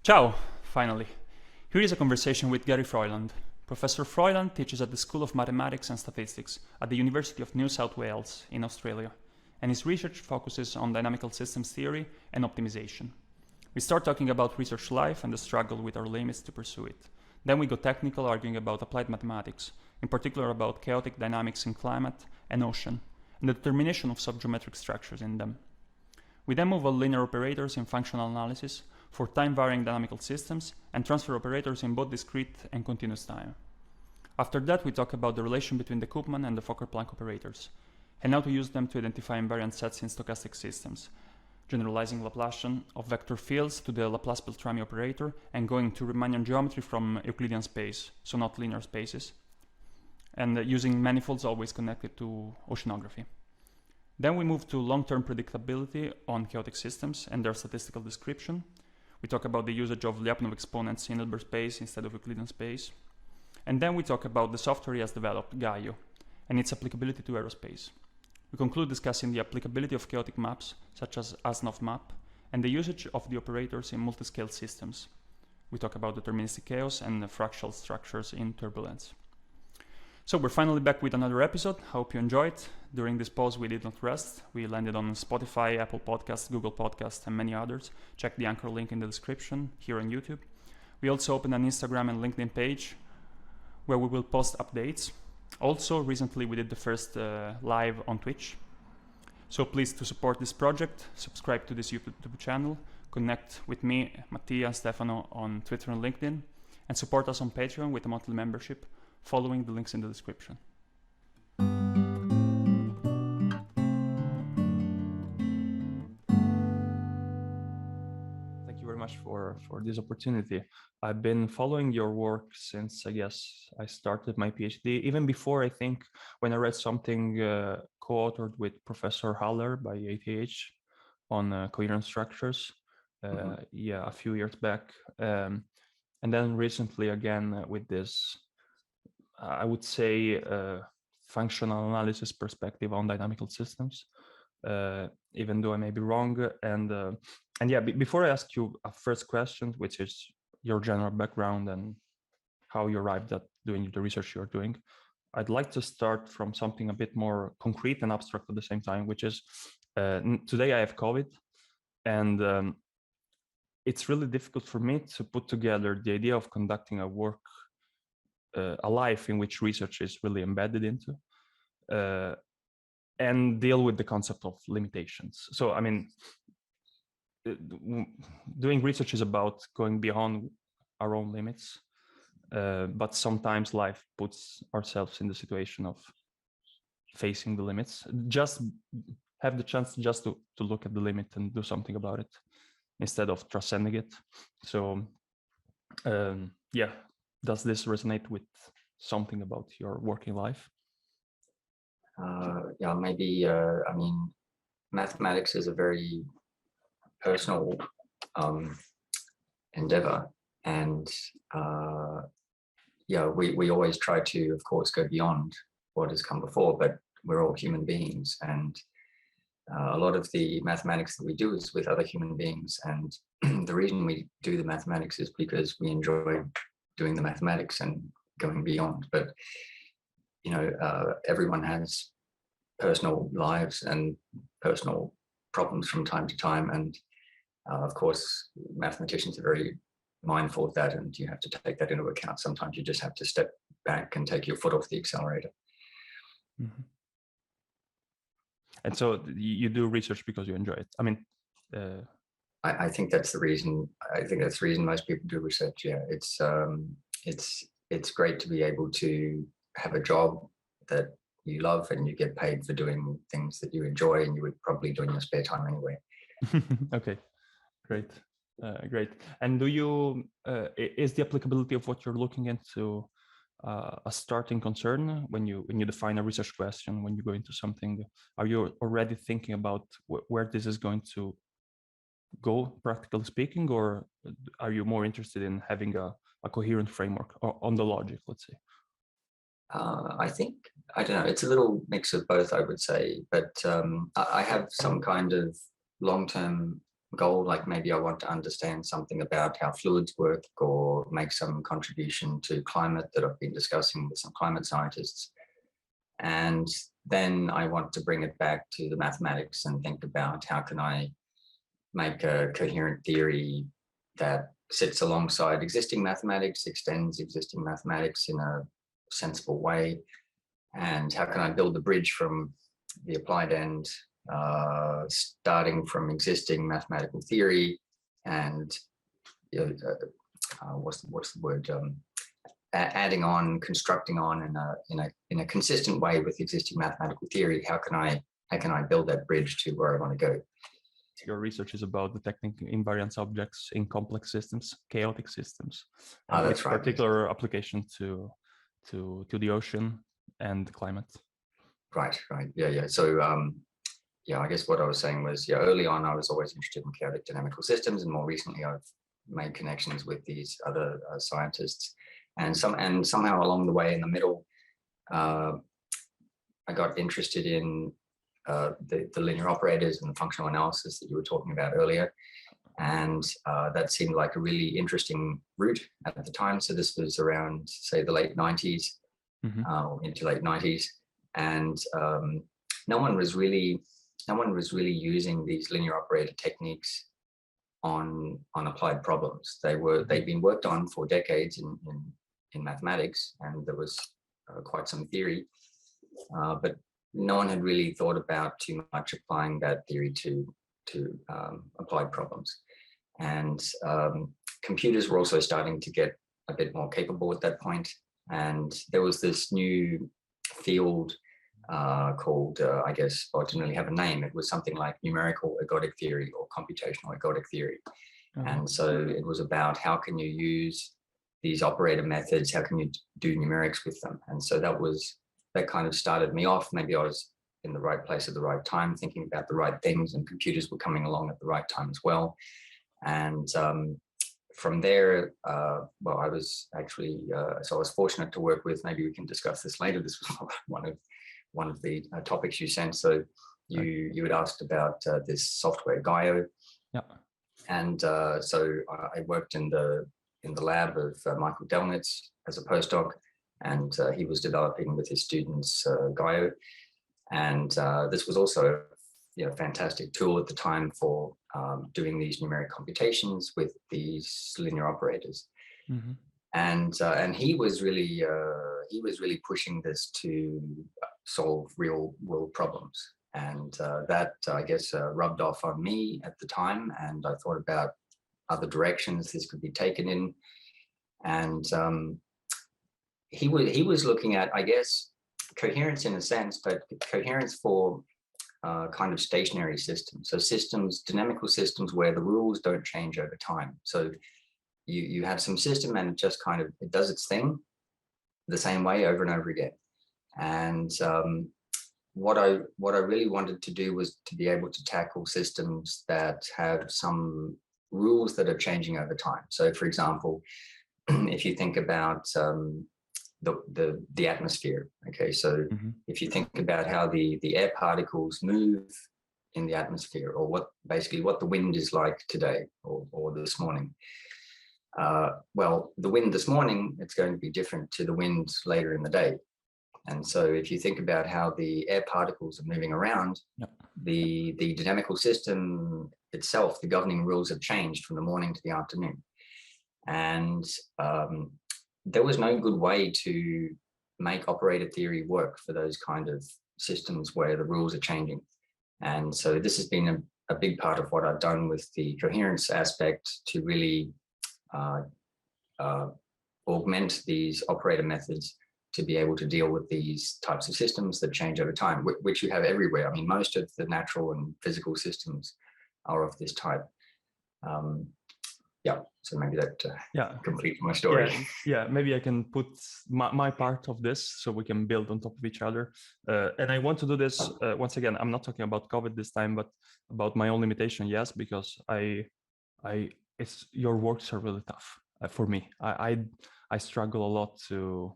Ciao, finally. Here is a conversation with Gary Froyland. Professor Froyland teaches at the School of Mathematics and Statistics at the University of New South Wales in Australia, and his research focuses on dynamical systems theory and optimization. We start talking about research life and the struggle with our limits to pursue it. Then we go technical, arguing about applied mathematics, in particular about chaotic dynamics in climate and ocean, and the determination of subgeometric structures in them. We then move on linear operators in functional analysis for time-varying dynamical systems and transfer operators in both discrete and continuous time. After that, we talk about the relation between the Koopman and the Fokker-Planck operators, and how to use them to identify invariant sets in stochastic systems, generalizing Laplacian of vector fields to the Laplace-Beltrami operator and going to Riemannian geometry from Euclidean space, so not linear spaces, and using manifolds always connected to oceanography. Then we move to long-term predictability on chaotic systems and their statistical description. We talk about the usage of Lyapunov exponents in Hilbert space instead of Euclidean space. And then we talk about the software he has developed, GAIO, and its applicability to aerospace. We conclude discussing the applicability of chaotic maps, such as Anosov map, and the usage of the operators in multiscale systems. We talk about deterministic chaos and fractal structures in turbulence. So we're finally back with another episode. Hope you enjoyed. During this pause, we did not rest. We landed on Spotify, Apple Podcasts, Google Podcasts, and many others. Check the anchor link in the description here on YouTube. We also opened an Instagram and LinkedIn page where we will post updates. Also, recently we did the first live on Twitch. So please, to support this project, subscribe to this YouTube channel, connect with me, Mattia, and Stefano on Twitter and LinkedIn, and support us on Patreon with a monthly membership, following the links in the description. Thank you very much for this opportunity. I've been following your work since, I guess, I started my PhD, even before, I think, when I read something co-authored with Professor Haller by ATH on coherent structures, a few years back. And then recently again with this, I would say, functional analysis perspective on dynamical systems, even though I may be wrong. And yeah, before I ask you a first question, which is your general background and how you arrived at doing the research you're doing, I'd like to start from something a bit more concrete and abstract at the same time, which is today I have COVID, and it's really difficult for me to put together the idea of conducting a life in which research is really embedded into, and deal with the concept of limitations. So, I mean, doing research is about going beyond our own limits, but sometimes life puts ourselves in the situation of facing the limits. Just have the chance just to look at the limit and do something about it instead of transcending it. So, yeah. Does this resonate with something about your working life? Yeah, maybe. I mean, mathematics is a very personal endeavor, and yeah, we always try to, of course, go beyond what has come before. But we're all human beings, and a lot of the mathematics that we do is with other human beings, and the reason we do the mathematics is because we enjoy doing the mathematics and going beyond. But you know, everyone has personal lives and personal problems from time to time, and of course mathematicians are very mindful of that, and you have to take that into account. Sometimes you just have to step back and take your foot off the accelerator. Mm-hmm. And so you do research because you enjoy it. I mean, I think that's the reason. I think that's the reason most people do research. Yeah, it's great to be able to have a job that you love and you get paid for doing things that you enjoy and you would probably do in your spare time anyway. Okay, great, great. And do you is the applicability of what you're looking into a starting concern when you define a research question, when you go into something? Are you already thinking about where this is going to go, practically speaking, or are you more interested in having a coherent framework or on the logic, let's say? I think, I don't know, it's a little mix of both, I would say, but I have some kind of long-term goal, like maybe I want to understand something about how fluids work or make some contribution to climate that I've been discussing with some climate scientists. And then I want to bring it back to the mathematics and think about how can I make a coherent theory that sits alongside existing mathematics, extends existing mathematics in a sensible way, and how can I build the bridge from the applied end, starting from existing mathematical theory and what's the word, adding on, constructing on in a consistent way with existing mathematical theory. How can I build that bridge to where I want to go? Your research is about detecting invariance objects in complex systems, chaotic systems, That's with right. particular application to the ocean and climate. Right. Yeah. So yeah, I guess what I was saying was, yeah, early on I was always interested in chaotic dynamical systems, and more recently I've made connections with these other scientists, and somehow along the way in the middle, I got interested in the linear operators and the functional analysis that you were talking about earlier. And that seemed like a really interesting route at the time. So this was around, say, the late 90s, into late 90s. And no one was really using these linear operator techniques on applied problems. They'd been worked on for decades in mathematics, and there was quite some theory, but no one had really thought about too much applying that theory to applied problems. And computers were also starting to get a bit more capable at that point. And there was this new field called, I guess, well, it didn't really have a name. It was something like numerical ergodic theory or computational ergodic theory. And so it was about how can you use these operator methods, how can you do numerics with them? And so that kind of started me off. Maybe I was in the right place at the right time, thinking about the right things, and computers were coming along at the right time as well. And from there, well, I was actually, so I was fortunate to work with, maybe we can discuss this later. This was one of the topics you sent. So you had asked about this software GAIO. Yeah. And so I worked in the lab of Michael Delnitz as a postdoc, and he was developing with his students GAIO. And this was also a fantastic tool at the time for doing these numeric computations with these linear operators. And he was really pushing this to solve real world problems. And that, I guess, rubbed off on me at the time. And I thought about other directions this could be taken in. And he was looking at, I guess, coherence in a sense, but coherence for kind of stationary systems. So systems, dynamical systems where the rules don't change over time. So you have some system and it just kind of, it does its thing the same way over and over again. And what I really wanted to do was to be able to tackle systems that have some rules that are changing over time. So for example, if you think about the atmosphere, okay, so if you think about how the air particles move in the atmosphere, or what the wind is like today or this morning, well, the wind this morning, it's going to be different to the wind later in the day. And so if you think about how the air particles are moving around, the dynamical system itself, the governing rules have changed from the morning to the afternoon. And there was no good way to make operator theory work for those kind of systems where the rules are changing. And so this has been a big part of what I've done with the coherence aspect to really augment these operator methods to be able to deal with these types of systems that change over time, which you have everywhere. I mean, most of the natural and physical systems are of this type. Yeah, so maybe that completes my story. Yeah, maybe I can put my part of this so we can build on top of each other. And I want to do this, once again, I'm not talking about COVID this time, but about my own limitation, yes, because it's your works are really tough for me. I struggle a lot to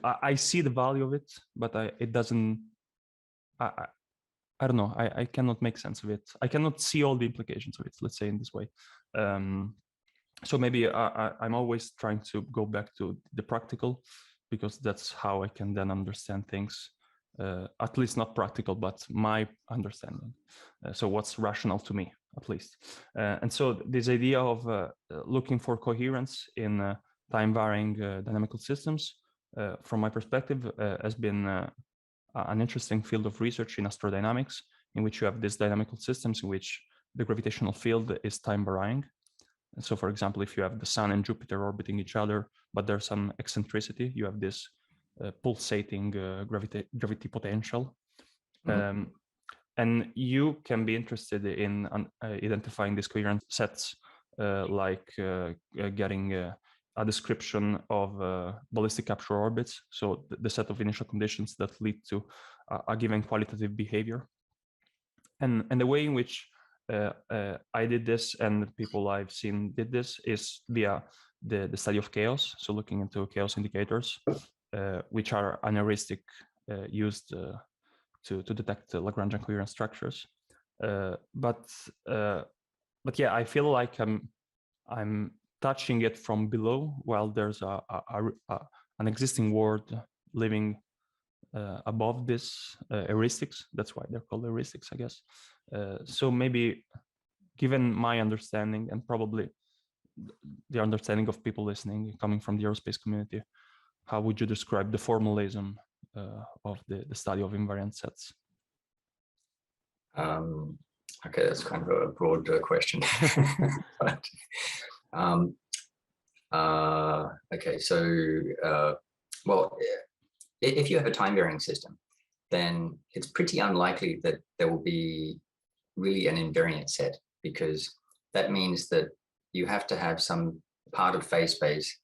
I see the value of it, but it doesn't. I don't know. I cannot make sense of it. I cannot see all the implications of it. Let's say in this way. So maybe I'm always trying to go back to the practical, because that's how I can then understand things. At least not practical, but my understanding. So what's rational to me, at least. And so this idea of looking for coherence in time-varying dynamical systems, from my perspective, has been an interesting field of research in astrodynamics, in which you have these dynamical systems in which the gravitational field is time-varying. So for example, if you have the Sun and Jupiter orbiting each other, but there's some eccentricity, you have this pulsating gravity potential. And you can be interested in identifying these coherent sets, like getting a description of ballistic capture orbits. So the set of initial conditions that lead to a given qualitative behavior. And the way in which I did this, and people I've seen did this, is via the study of chaos. So looking into chaos indicators, which are an heuristic used to detect Lagrangian coherent structures. But yeah, I feel like I'm touching it from below, while there's an existing world living above this heuristics. That's why they're called heuristics, I guess. So maybe, given my understanding, and probably the understanding of people listening coming from the aerospace community, how would you describe the formalism of the study of invariant sets? Okay, that's kind of a broad question. But, okay, so, well, if you have a time-varying system, then it's pretty unlikely that there will be really an invariant set, because that means that you have to have some part of phase space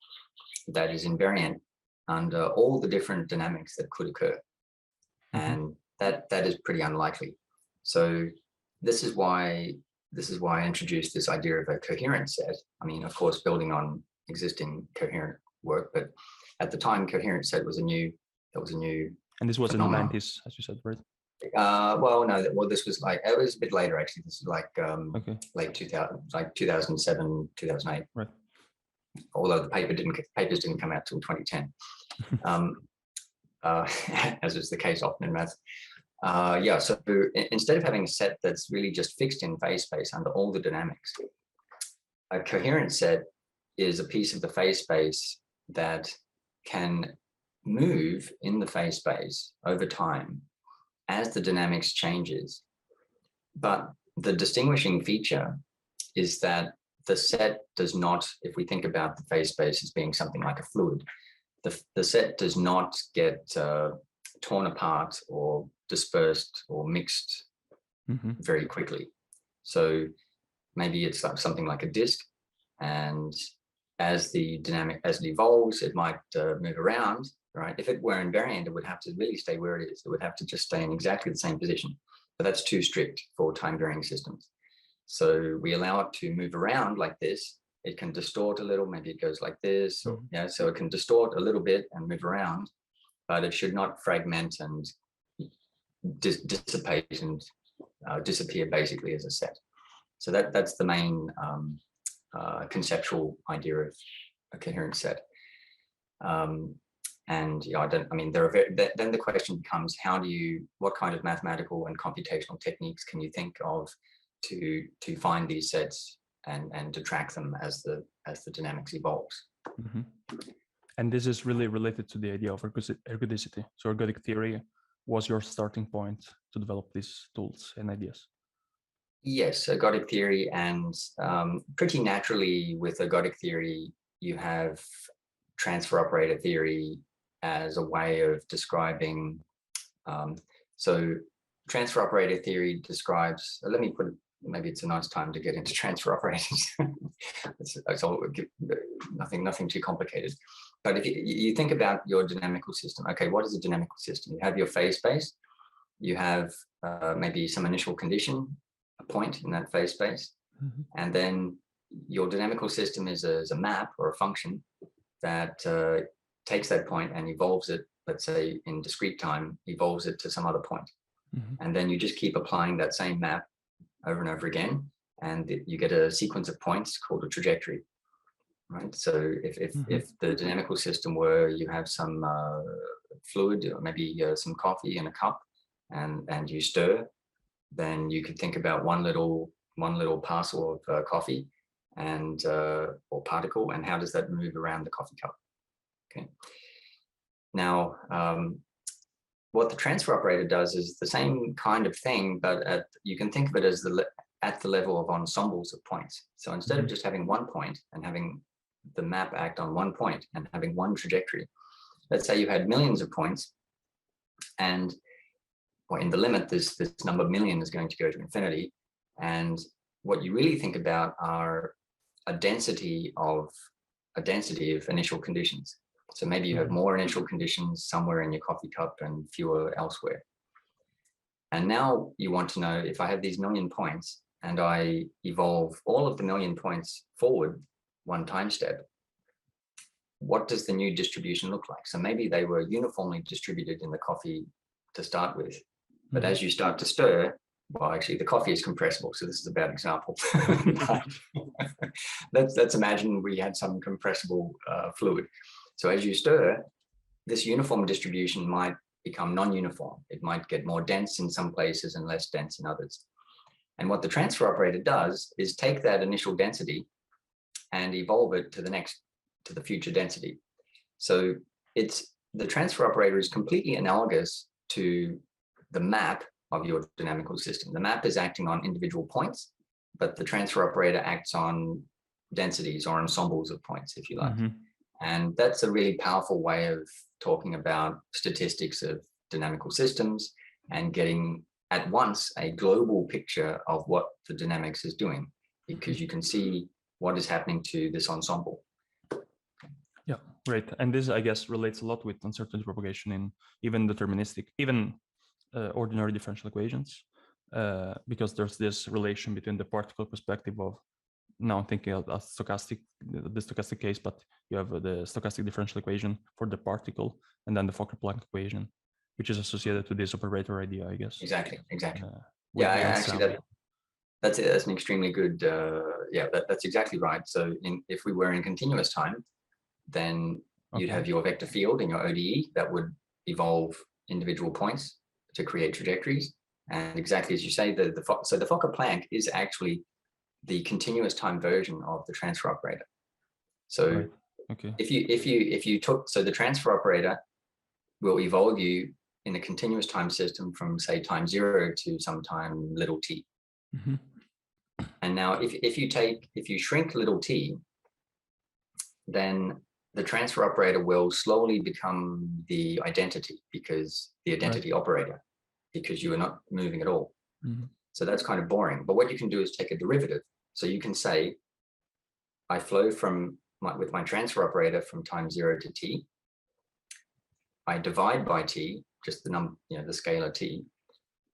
that is invariant under all the different dynamics that could occur. And that is pretty unlikely. So this is why I introduced this idea of a coherent set. I mean, of course, building on existing coherent work, but at the time, coherent set was a new And this was phenomenon. in the 90s, as you said, right? Well, no, well, this was like, it was a bit later, actually. This is like late 2000, like 2007, 2008. Right. Although the papers didn't come out till 2010, as is the case often in math. Yeah, so instead of having a set that's really just fixed in phase space under all the dynamics, a coherent set is a piece of the phase space that can move in the phase space over time as the dynamics changes. But the distinguishing feature is that the set does not, if we think about the phase space as being something like a fluid, the set does not get torn apart or dispersed or mixed very quickly. So maybe it's like something like a disk, and as it evolves, it might move around, right? If it were invariant, it would have to really stay where it is. It would have to just stay in exactly the same position. But that's too strict for time-varying systems. So we allow it to move around like this. It can distort a little, maybe it goes like this, or, so it can distort a little bit and move around, but it should not fragment and dissipate and disappear basically as a set. So that's the main conceptual idea of a coherent set. And then the question becomes, what kind of mathematical and computational techniques can you think of to find these sets and to track them as the dynamics evolves? And this is really related to the idea of ergodicity. So ergodic theory was your starting point to develop these tools and ideas. Yes, ergodic theory, and pretty naturally with ergodic theory, you have transfer operator theory as a way of describing. So transfer operator theory describes, let me put it, maybe it's a nice time to get into transfer operators. it's all, nothing too complicated. But if you think about your dynamical system, okay, what is a dynamical system? You have your phase space, you have maybe some initial condition, a point in that phase space, and then your dynamical system is a map or a function that takes that point and evolves it, let's say in discrete time, evolves it to some other point. And then you just keep applying that same map over and over again, and you get a sequence of points called a trajectory, right? So if the dynamical system were, you have some fluid, or maybe some coffee in a cup, and you stir, then you could think about one little parcel of coffee and or particle, and how does that move around the coffee cup? Okay. Now, what the transfer operator does is the same kind of thing, but you can think of it as at the level of ensembles of points. So instead of just having one point and having the map act on one point and having one trajectory, let's say you had millions of points, and in the limit, this number million is going to go to infinity. And what you really think about are a density of initial conditions. So maybe you have more initial conditions somewhere in your coffee cup and fewer elsewhere. And now you want to know, if I have these million points and I evolve all of the million points forward one time step, what does the new distribution look like? So maybe they were uniformly distributed in the coffee to start with, but as you start to stir, well, actually the coffee is compressible, so this is a bad example. Let's imagine we had some compressible fluid. So as you stir, this uniform distribution might become non-uniform. It might get more dense in some places and less dense in others. And what the transfer operator does is take that initial density and evolve it to the future density. So the transfer operator is completely analogous to the map of your dynamical system. The map is acting on individual points, but the transfer operator acts on densities or ensembles of points, if you like. And that's a really powerful way of talking about statistics of dynamical systems and getting at once a global picture of what the dynamics is doing, because you can see what is happening to this ensemble. Yeah, right. And this, I guess, relates a lot with uncertainty propagation in even deterministic, even ordinary differential equations, because there's this relation between the particle perspective of, now I'm thinking of the stochastic case, but you have the stochastic differential equation for the particle, and then the Fokker-Planck equation, which is associated to this operator idea, I guess. Exactly. Yeah, actually, that's an extremely good, that's exactly right. So if we were in continuous time, then you'd have your vector field in your ODE that would evolve individual points to create trajectories. And exactly as you say, so the Fokker-Planck is actually the continuous time version of the transfer operator. So if you took, so the transfer operator will evolve you in a continuous time system from, say, time 0 to some time little t. And now if you shrink little t, then the transfer operator will slowly become the identity, because the identity operator, because you are not moving at all. So that's kind of boring. But what you can do is take a derivative. So you can say, I flow with my transfer operator from time 0 to t. I divide by t, just the number, the scalar t,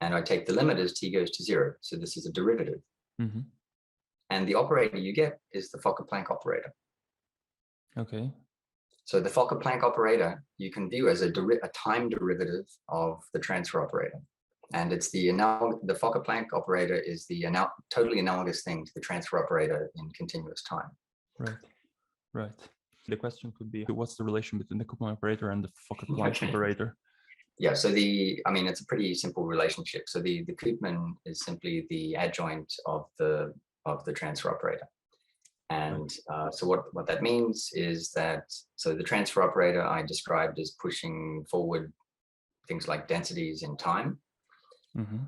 and I take the limit as t goes to 0. So this is a derivative. And the operator you get is the Fokker-Planck operator. Okay. So the Fokker-Planck operator you can view as a time derivative of the transfer operator. And it's the Fokker-Planck operator is the totally analogous thing to the transfer operator in continuous time. Right. The question could be, what's the relation between the Koopman operator and the Fokker-Planck operator? Yeah, so it's a pretty simple relationship. So the Koopman is simply the adjoint of the transfer operator. And so what that means is that, so the transfer operator I described as pushing forward things like densities in time.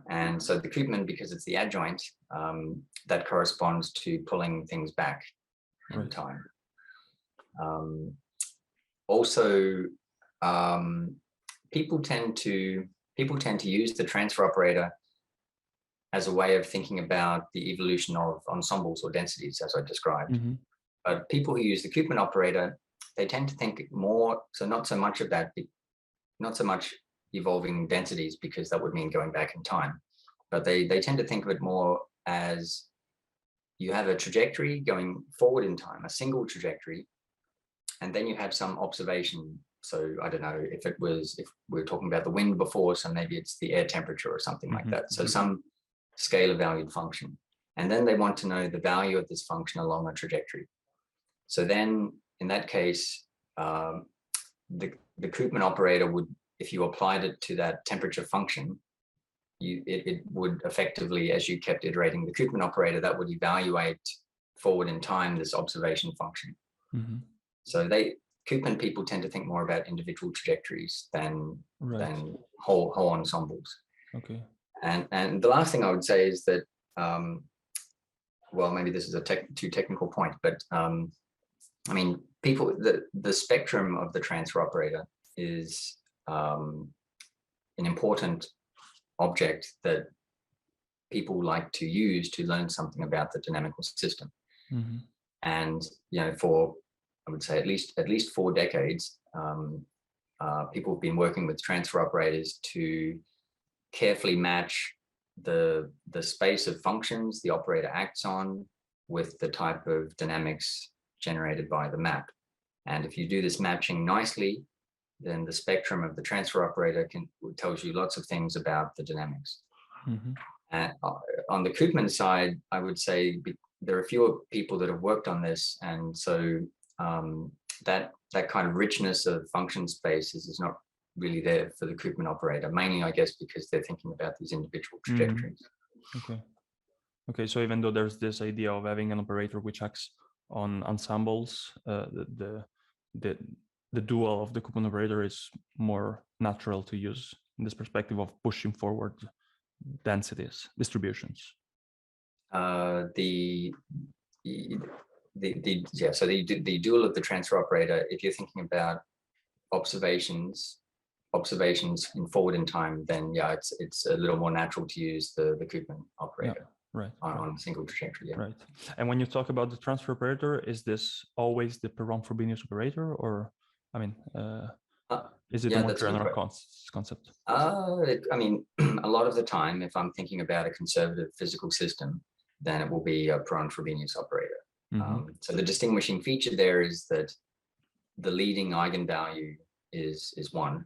And so the Koopman, because it's the adjoint, that corresponds to pulling things back in time. Also, people tend to use the transfer operator as a way of thinking about the evolution of ensembles or densities, as I described. But people who use the Koopman operator, they tend to think more, so not so much of that, not so much evolving densities, because that would mean going back in time. But they tend to think of it more as you have a trajectory going forward in time, a single trajectory, and then you have some observation So I don't know if we were talking about the wind before, so maybe it's the air temperature or something like that. So some scalar valued function. And then they want to know the value of this function along a trajectory. So then in that case, the Koopman operator would, if you applied it to that temperature function, it would effectively, as you kept iterating the Koopman operator, that would evaluate forward in time this observation function. So Koopman people tend to think more about individual trajectories than whole ensembles. Okay. And the last thing I would say is that, well, maybe this is a too technical point, but I mean, the spectrum of the transfer operator is an important object that people like to use to learn something about the dynamical system. And for, I would say, at least 4 decades, people have been working with transfer operators to carefully match the space of functions the operator acts on with the type of dynamics generated by the map. And if you do this matching nicely, then the spectrum of the transfer operator tells you lots of things about the dynamics. And on the Koopman side, I would say there are fewer people that have worked on this, and so that kind of richness of function spaces is not really there for the Koopman operator, mainly, I guess, because they're thinking about these individual trajectories. Okay, so even though there's this idea of having an operator which acts on ensembles, the dual of the Koopman operator is more natural to use in this perspective of pushing forward densities, distributions. The dual of the transfer operator, if you're thinking about observations in forward in time, then yeah, it's a little more natural to use the Koopman operator on a single trajectory. Right. And when you talk about the transfer operator, is this always the Perron-Frobenius operator, or I mean, is it a more general concept? I mean, a lot of the time, if I'm thinking about a conservative physical system, then it will be a Perron-Frobenius operator. So the distinguishing feature there is that the leading eigenvalue is 1.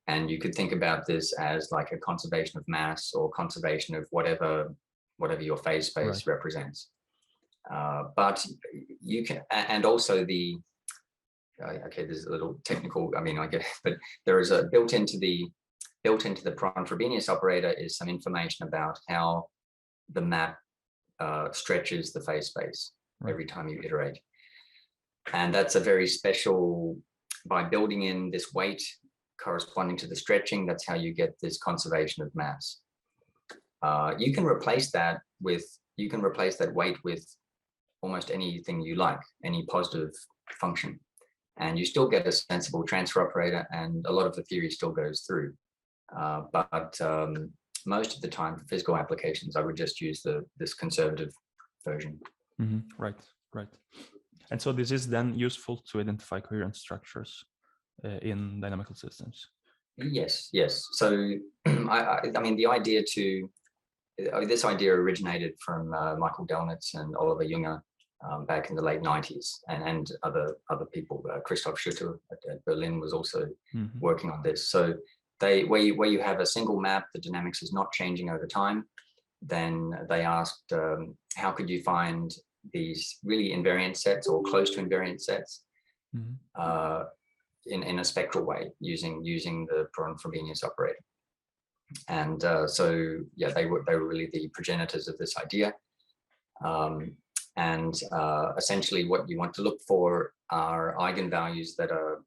And you could think about this as like a conservation of mass or conservation of whatever your phase space represents. But you can, and also okay, this is a little technical, I mean, I guess, but there is a built into the Perron-Frobenius operator is some information about how the map stretches the phase space every time you iterate. And that's a very special, by building in this weight corresponding to the stretching, that's how you get this conservation of mass. You can replace that weight with almost anything you like, any positive function, and you still get a sensible transfer operator, and a lot of the theory still goes through. But most of the time for physical applications, I would just use this conservative version. Right. And so this is then useful to identify coherent structures in dynamical systems. Yes. So I mean, this idea originated from Michael Delnitz and Oliver Junger back in the late 90s, and other people. Christoph Schutter at Berlin was also working on this. So where you have a single map, the dynamics is not changing over time, then they asked how could you find these really invariant sets or close to invariant sets in a spectral way using the Perron-Frobenius operator. And so yeah, they were really the progenitors of this idea. And essentially what you want to look for are eigenvalues that are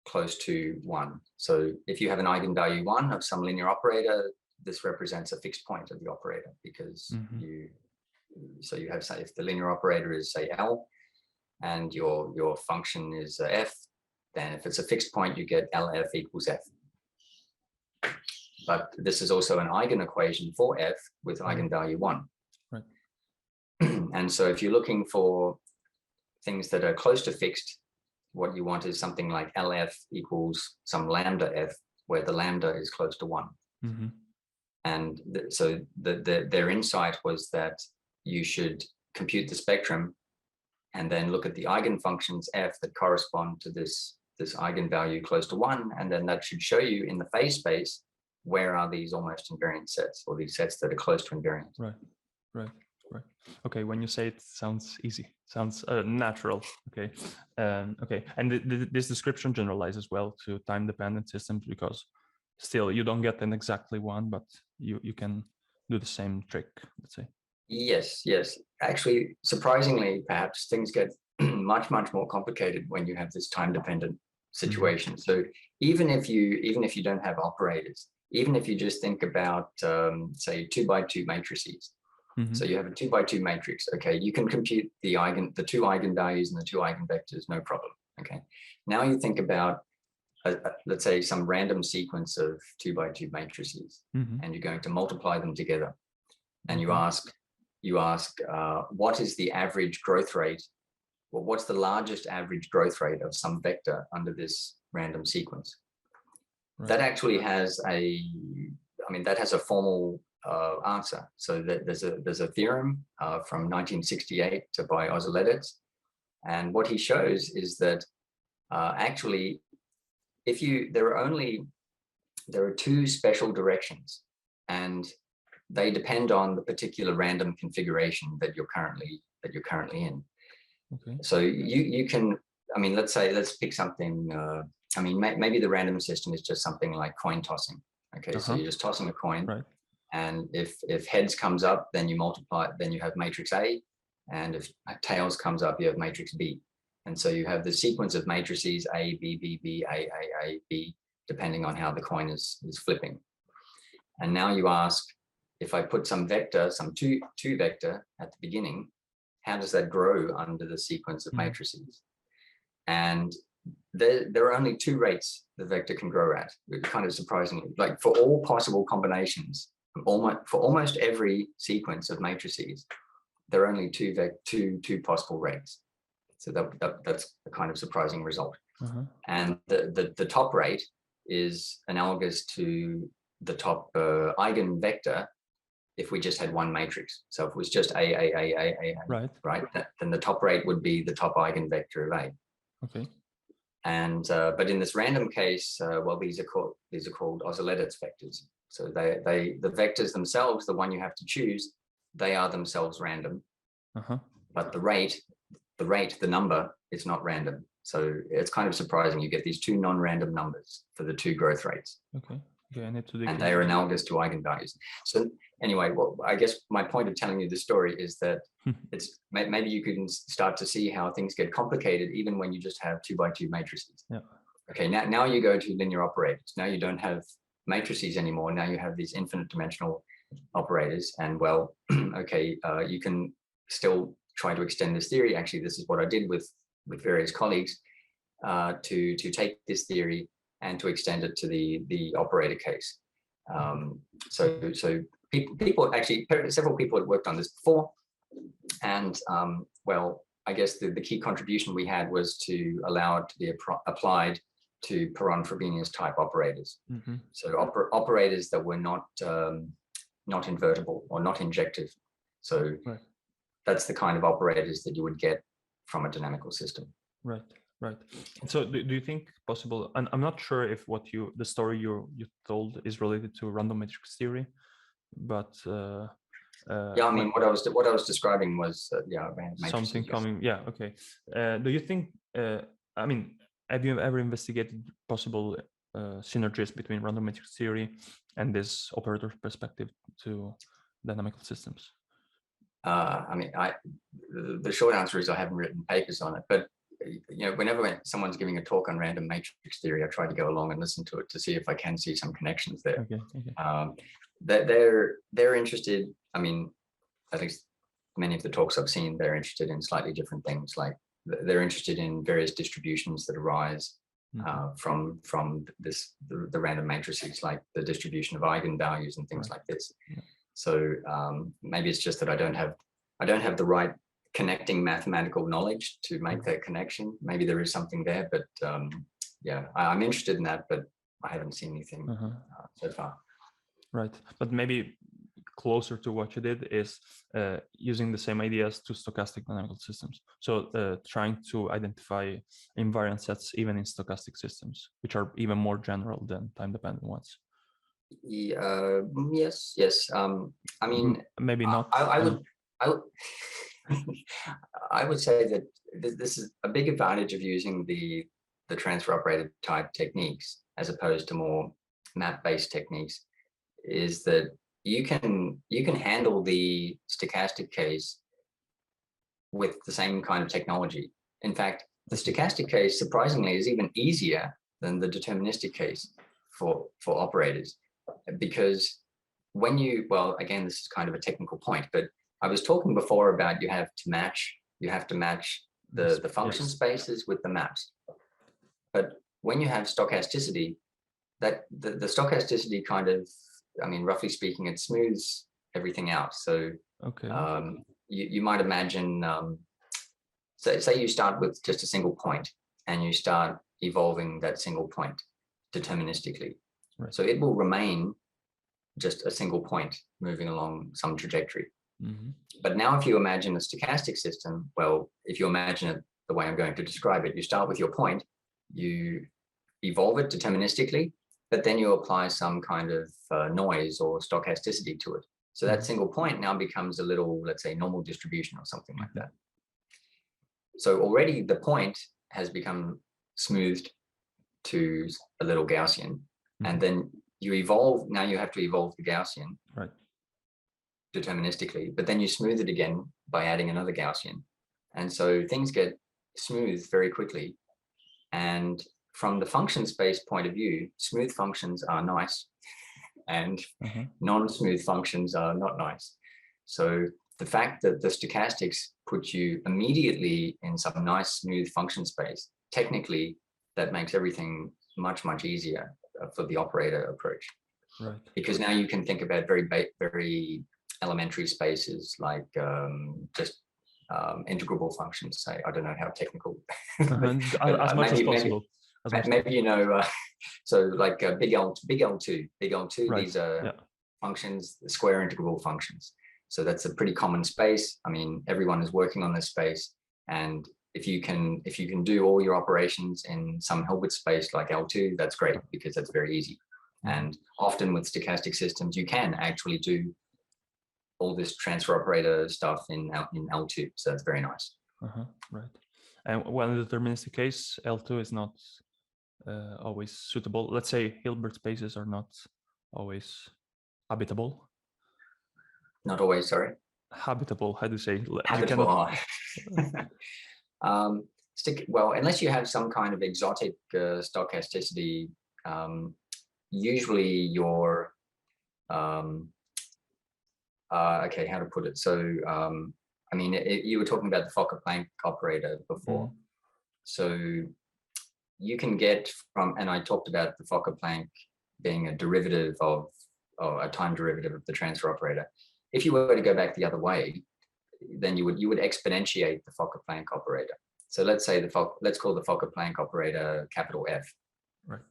close to 1. So if you have an eigenvalue 1 of some linear operator, this represents a fixed point of the operator, because you have, say, if the linear operator is, say, L, and your function is F, then if it's a fixed point, you get LF equals F. But this is also an eigenequation for F with eigenvalue 1. Right. And so if you're looking for things that are close to fixed, what you want is something like LF equals some lambda F, where the lambda is close to 1. And so their insight was that you should compute the spectrum and then look at the eigenfunctions F that correspond to this this eigenvalue close to 1, and then that should show you in the phase space where are these almost invariant sets, or these sets that are close to invariant. Right. Okay, when you say it, sounds easy, sounds natural. Okay, okay, and this description generalizes well to time-dependent systems, because still you don't get an exactly one, but you can do the same trick, let's say. Yes. Actually, surprisingly, perhaps things get much more complicated when you have this time-dependent situation. So even if you don't have operators, even if you just think about say 2x2 matrices. So you have a 2x2 matrix. Okay, you can compute the two eigenvalues and the two eigenvectors, no problem. Okay, now you think about let's say some random sequence of 2x2 matrices, and you're going to multiply them together, and you ask what is the average growth rate, or what's the largest average growth rate of some vector under this random sequence. Right. That actually has a formal answer. So there's a theorem from 1968 by Ozolets, and what he shows is that actually, there are two special directions, and they depend on the particular random configuration that you're currently in. Okay. So you can, let's pick something. Maybe the random system is just something like coin tossing. Okay, so you're just tossing a coin, right? And if heads comes up, then you multiply, then you have matrix A, and if tails comes up, you have matrix B. And so you have the sequence of matrices A, B, B, B, A, B, depending on how the coin is flipping. And now you ask, if I put some vector, some two vector at the beginning, how does that grow under the sequence of matrices? And there are only two rates the vector can grow at, kind of surprisingly. Like for all possible combinations, for almost every sequence of matrices, there are only two possible rates. So that's a kind of surprising result. And the top rate is analogous to the top eigenvector if we just had one matrix. So if it was just A, right? Then the top rate would be the top eigenvector of A. Okay. And but in this random case, well, these are called Ozolets vectors. So the vectors themselves, the one you have to choose, they are themselves random. But the rate, the number, is not random. So it's kind of surprising. You get these two non-random numbers for the two growth rates. Okay. And they are analogous to eigenvalues. So anyway, well, I guess my point of telling you the story is that it's maybe you can start to see how things get complicated even when you just have 2x2 matrices. Yeah. Okay, now you go to linear operators. Now you don't have matrices anymore. Now you have these infinite dimensional operators. And well, okay, you can still try to extend this theory. Actually, this is what I did with various colleagues to take this theory and to extend it to the operator case. So people actually, several people had worked on this before, and well, I guess the key contribution we had was to allow it to be applied to Perron-Frobenius type operators. So operators that were not invertible or not injective. So that's the kind of operators that you would get from a dynamical system. Right. So do you think possible, and I'm not sure if the story you told is related to random matrix theory, but yeah, I mean, what I was describing was something coming. Yes. Yeah. Okay. Do you think? I mean, have you ever investigated possible synergies between random matrix theory and this operator perspective to dynamical systems? I mean, the short answer is I haven't written papers on it, but whenever someone's giving a talk on random matrix theory, I try to go along and listen to it to see if I can see some connections there. Okay. They're interested. I mean, at least many of the talks I've seen, they're interested in slightly different things. Like they're interested in various distributions that arise from the random matrices, like the distribution of eigenvalues and things like this. So maybe it's just that I don't have the right connecting mathematical knowledge to make that connection. Maybe there is something there, but yeah, I'm interested in that, but I haven't seen anything so far. Right, but maybe closer to what you did is using the same ideas to stochastic dynamical systems. So trying to identify invariant sets even in stochastic systems, which are even more general than time-dependent ones. Yes. I mean, maybe not. I would I would say that this is a big advantage of using the transfer operator type techniques as opposed to more map-based techniques, is that you can handle the stochastic case with the same kind of technology. In fact, the stochastic case, surprisingly, is even easier than the deterministic case for operators, because when you, well, again, this is kind of a technical point, but I was talking before about you have to match the function spaces with the maps. But when you have stochasticity, that the stochasticity kind of, I mean, roughly speaking, it smooths everything out. So okay. You might imagine, say you start with just a single point and you start evolving that single point deterministically. Right. So it will remain just a single point moving along some trajectory. Mm-hmm. But now if you imagine a stochastic system, well, if you imagine it the way I'm going to describe it, you start with your point, you evolve it deterministically, but then you apply some kind of noise or stochasticity to it. So that single point now becomes a little, let's say, normal distribution or something like that. So already the point has become smoothed to a little Gaussian, and then you evolve, now you have to evolve the Gaussian deterministically, but then you smooth it again by adding another Gaussian. And so things get smooth very quickly. And from the function space point of view, smooth functions are nice and non-smooth functions are not nice. So the fact that the stochastics put you immediately in some nice smooth function space, technically that makes everything much, much easier for the operator approach. Right. Because now you can think about very elementary spaces like just integrable functions. Say, I don't know how technical. As much as possible. Maybe you know, so like big L2. Right. These are functions, square integrable functions. So that's a pretty common space. I mean, everyone is working on this space, and if you can do all your operations in some Hilbert space like L2, that's great because that's very easy. And often with stochastic systems, you can actually do all this transfer operator stuff in L2. So that's very nice. Right. And well, in the deterministic case, L2 is not always suitable. Let's say Hilbert spaces are not always habitable. Not always, sorry. Habitable, how do you say? Habitable. Well, unless you have some kind of exotic stochasticity, usually your okay, how to put it? So I mean, you were talking about the Fokker-Planck operator before. So you can get from, and I talked about the Fokker-Planck being a derivative of, or a time derivative of the transfer operator. If you were to go back the other way, then you would exponentiate the Fokker-Planck operator. So let's say let's call the Fokker-Planck operator capital F. Right.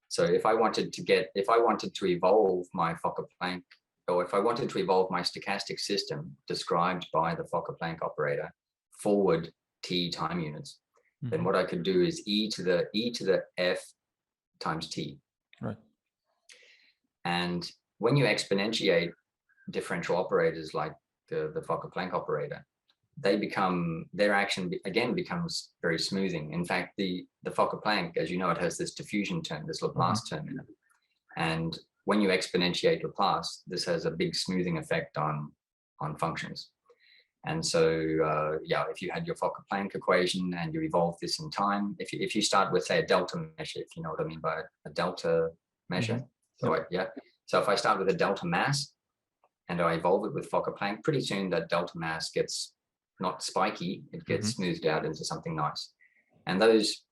So if I wanted to evolve my Fokker-Planck, or if I wanted to evolve my stochastic system described by the Fokker-Planck operator forward t time units, then what I could do is e to the f times t. Right. And when you exponentiate differential operators like the Fokker-Planck operator, their action again becomes very smoothing. In fact, the Fokker-Planck, as you know, it has this diffusion term, this Laplace term in it. And when you exponentiate Laplace, this has a big smoothing effect on functions. And so, if you had your Fokker-Planck equation and you evolve this in time, if you start with, say, a delta measure, if you know what I mean by a delta measure. So so if I start with a delta mass and I evolve it with Fokker-Planck, pretty soon that delta mass gets not spiky, it gets smoothed out into something nice. And those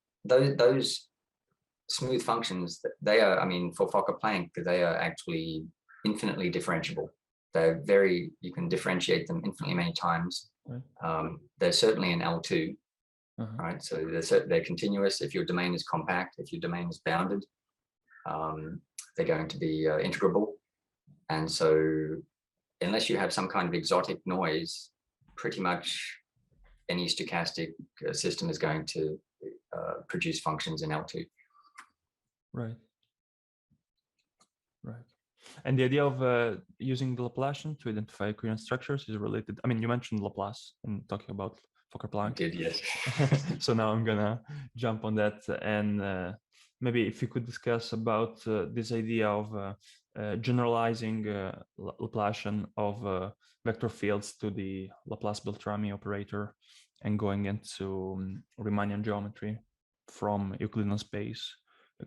smooth functions, they are, I mean, for Fokker-Planck, they are actually infinitely differentiable. You can differentiate them infinitely many times. Right. They're certainly in L2, right? So they're continuous. If your domain is compact, if your domain is bounded, they're going to be integrable. And so unless you have some kind of exotic noise, pretty much any stochastic system is going to produce functions in L2. Right. Right. And the idea of using the Laplacian to identify coherent structures is related. I mean, you mentioned Laplace in talking about Fokker-Planck. Did, yes. So now I'm gonna jump on that, and maybe if you could discuss about this idea of generalizing Laplacian of vector fields to the Laplace-Beltrami operator and going into Riemannian geometry from Euclidean space.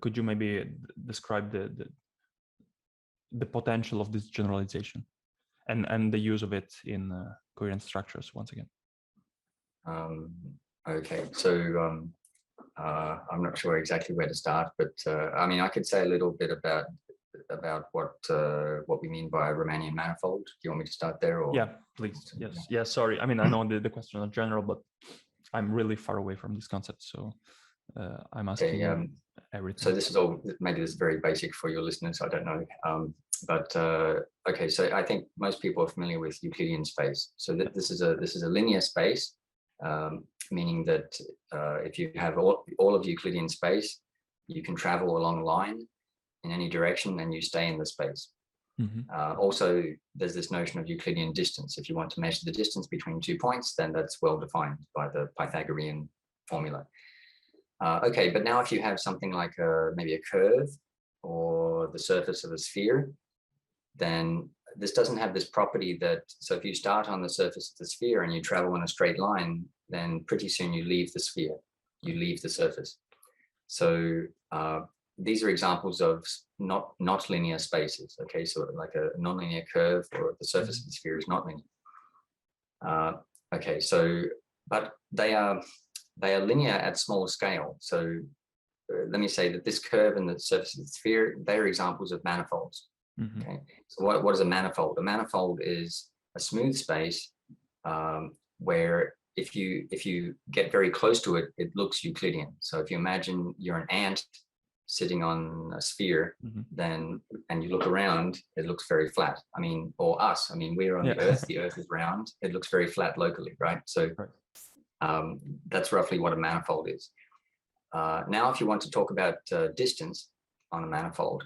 Could you maybe describe the potential of this generalization and the use of it in coherent structures once again? Okay, so I'm not sure exactly where to start, but I mean, I could say a little bit about what we mean by a Riemannian manifold. Do you want me to start there? Or? Yeah, please. Yes. Yeah, sorry. I mean, I know the question is general, but I'm really far away from this concept, so I'm asking everything. So this is all, maybe this is very basic for your listeners, I don't know. Okay, so I think most people are familiar with Euclidean space. So this is a linear space, meaning that if you have all of Euclidean space, you can travel along a line in any direction and you stay in the space. Also, there's this notion of Euclidean distance. If you want to measure the distance between 2 points, then that's well defined by the Pythagorean formula. Okay, but now if you have something like maybe a curve or the surface of a sphere, then this doesn't have this property that, so if you start on the surface of the sphere and you travel in a straight line, then pretty soon you leave the sphere, you leave the surface. So these are examples of not linear spaces. Okay, so like a nonlinear curve or the surface of the sphere is not linear. Okay, so, but they are linear at small scale. So let me say that this curve and the surface of the sphere, they are examples of manifolds. Okay, so what is a manifold? A manifold is a smooth space where if you get very close to it, it looks Euclidean. So if you imagine you're an ant sitting on a sphere, then and you look around, it looks very flat. I mean, or us. I mean, we're on the Earth is round. It looks very flat locally, right? So that's roughly what a manifold is. Now, if you want to talk about distance on a manifold,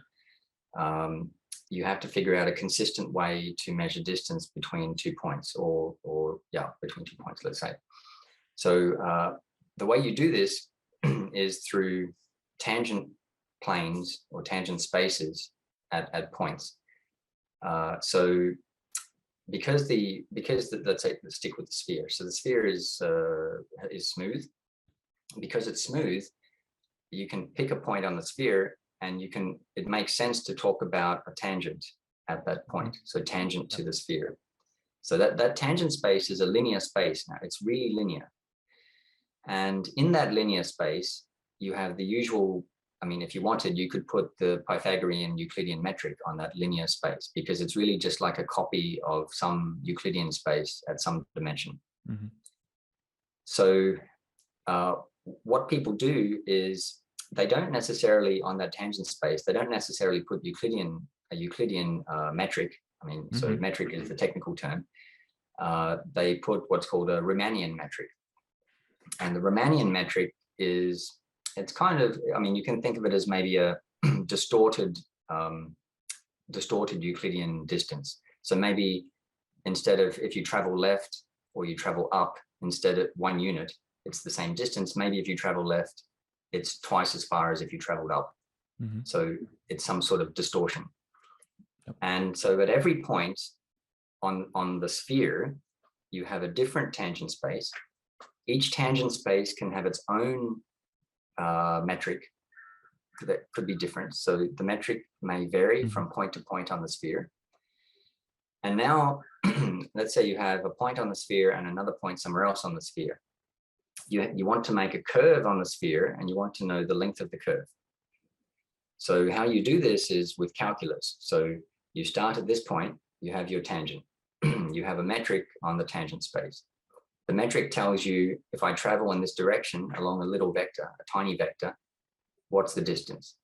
you have to figure out a consistent way to measure distance between 2 points, or between 2 points, let's say. So the way you do this is through tangent planes or tangent spaces at points. So because let's say, let's stick with the sphere. So the sphere is smooth. Because it's smooth, you can pick a point on the sphere, and it makes sense to talk about a tangent at that point. So tangent to the sphere. So that tangent space is a linear space now. It's really linear. And in that linear space, you have the usual, I mean, if you wanted, you could put the Pythagorean Euclidean metric on that linear space, because it's really just like a copy of some Euclidean space at some dimension. So what people do is they don't necessarily, on that tangent space, they don't necessarily put a Euclidean metric. I mean, so metric is the technical term. They put what's called a Riemannian metric. And the Riemannian metric it's kind of, I mean, you can think of it as maybe a distorted Euclidean distance. So maybe instead of, if you travel left or you travel up, instead of 1 unit, it's the same distance. Maybe if you travel left, it's twice as far as if you traveled up. So it's some sort of distortion. And so at every point on the sphere, you have a different tangent space. Each tangent space can have its own metric that could be different. So the metric may vary from point to point on the sphere. And now, let's say you have a point on the sphere and another point somewhere else on the sphere. You want to make a curve on the sphere, and you want to know the length of the curve. So how you do this is with calculus. So you start at this point, you have your tangent. You have a metric on the tangent space. The metric tells you, if I travel in this direction along a little vector, a tiny vector, what's the distance?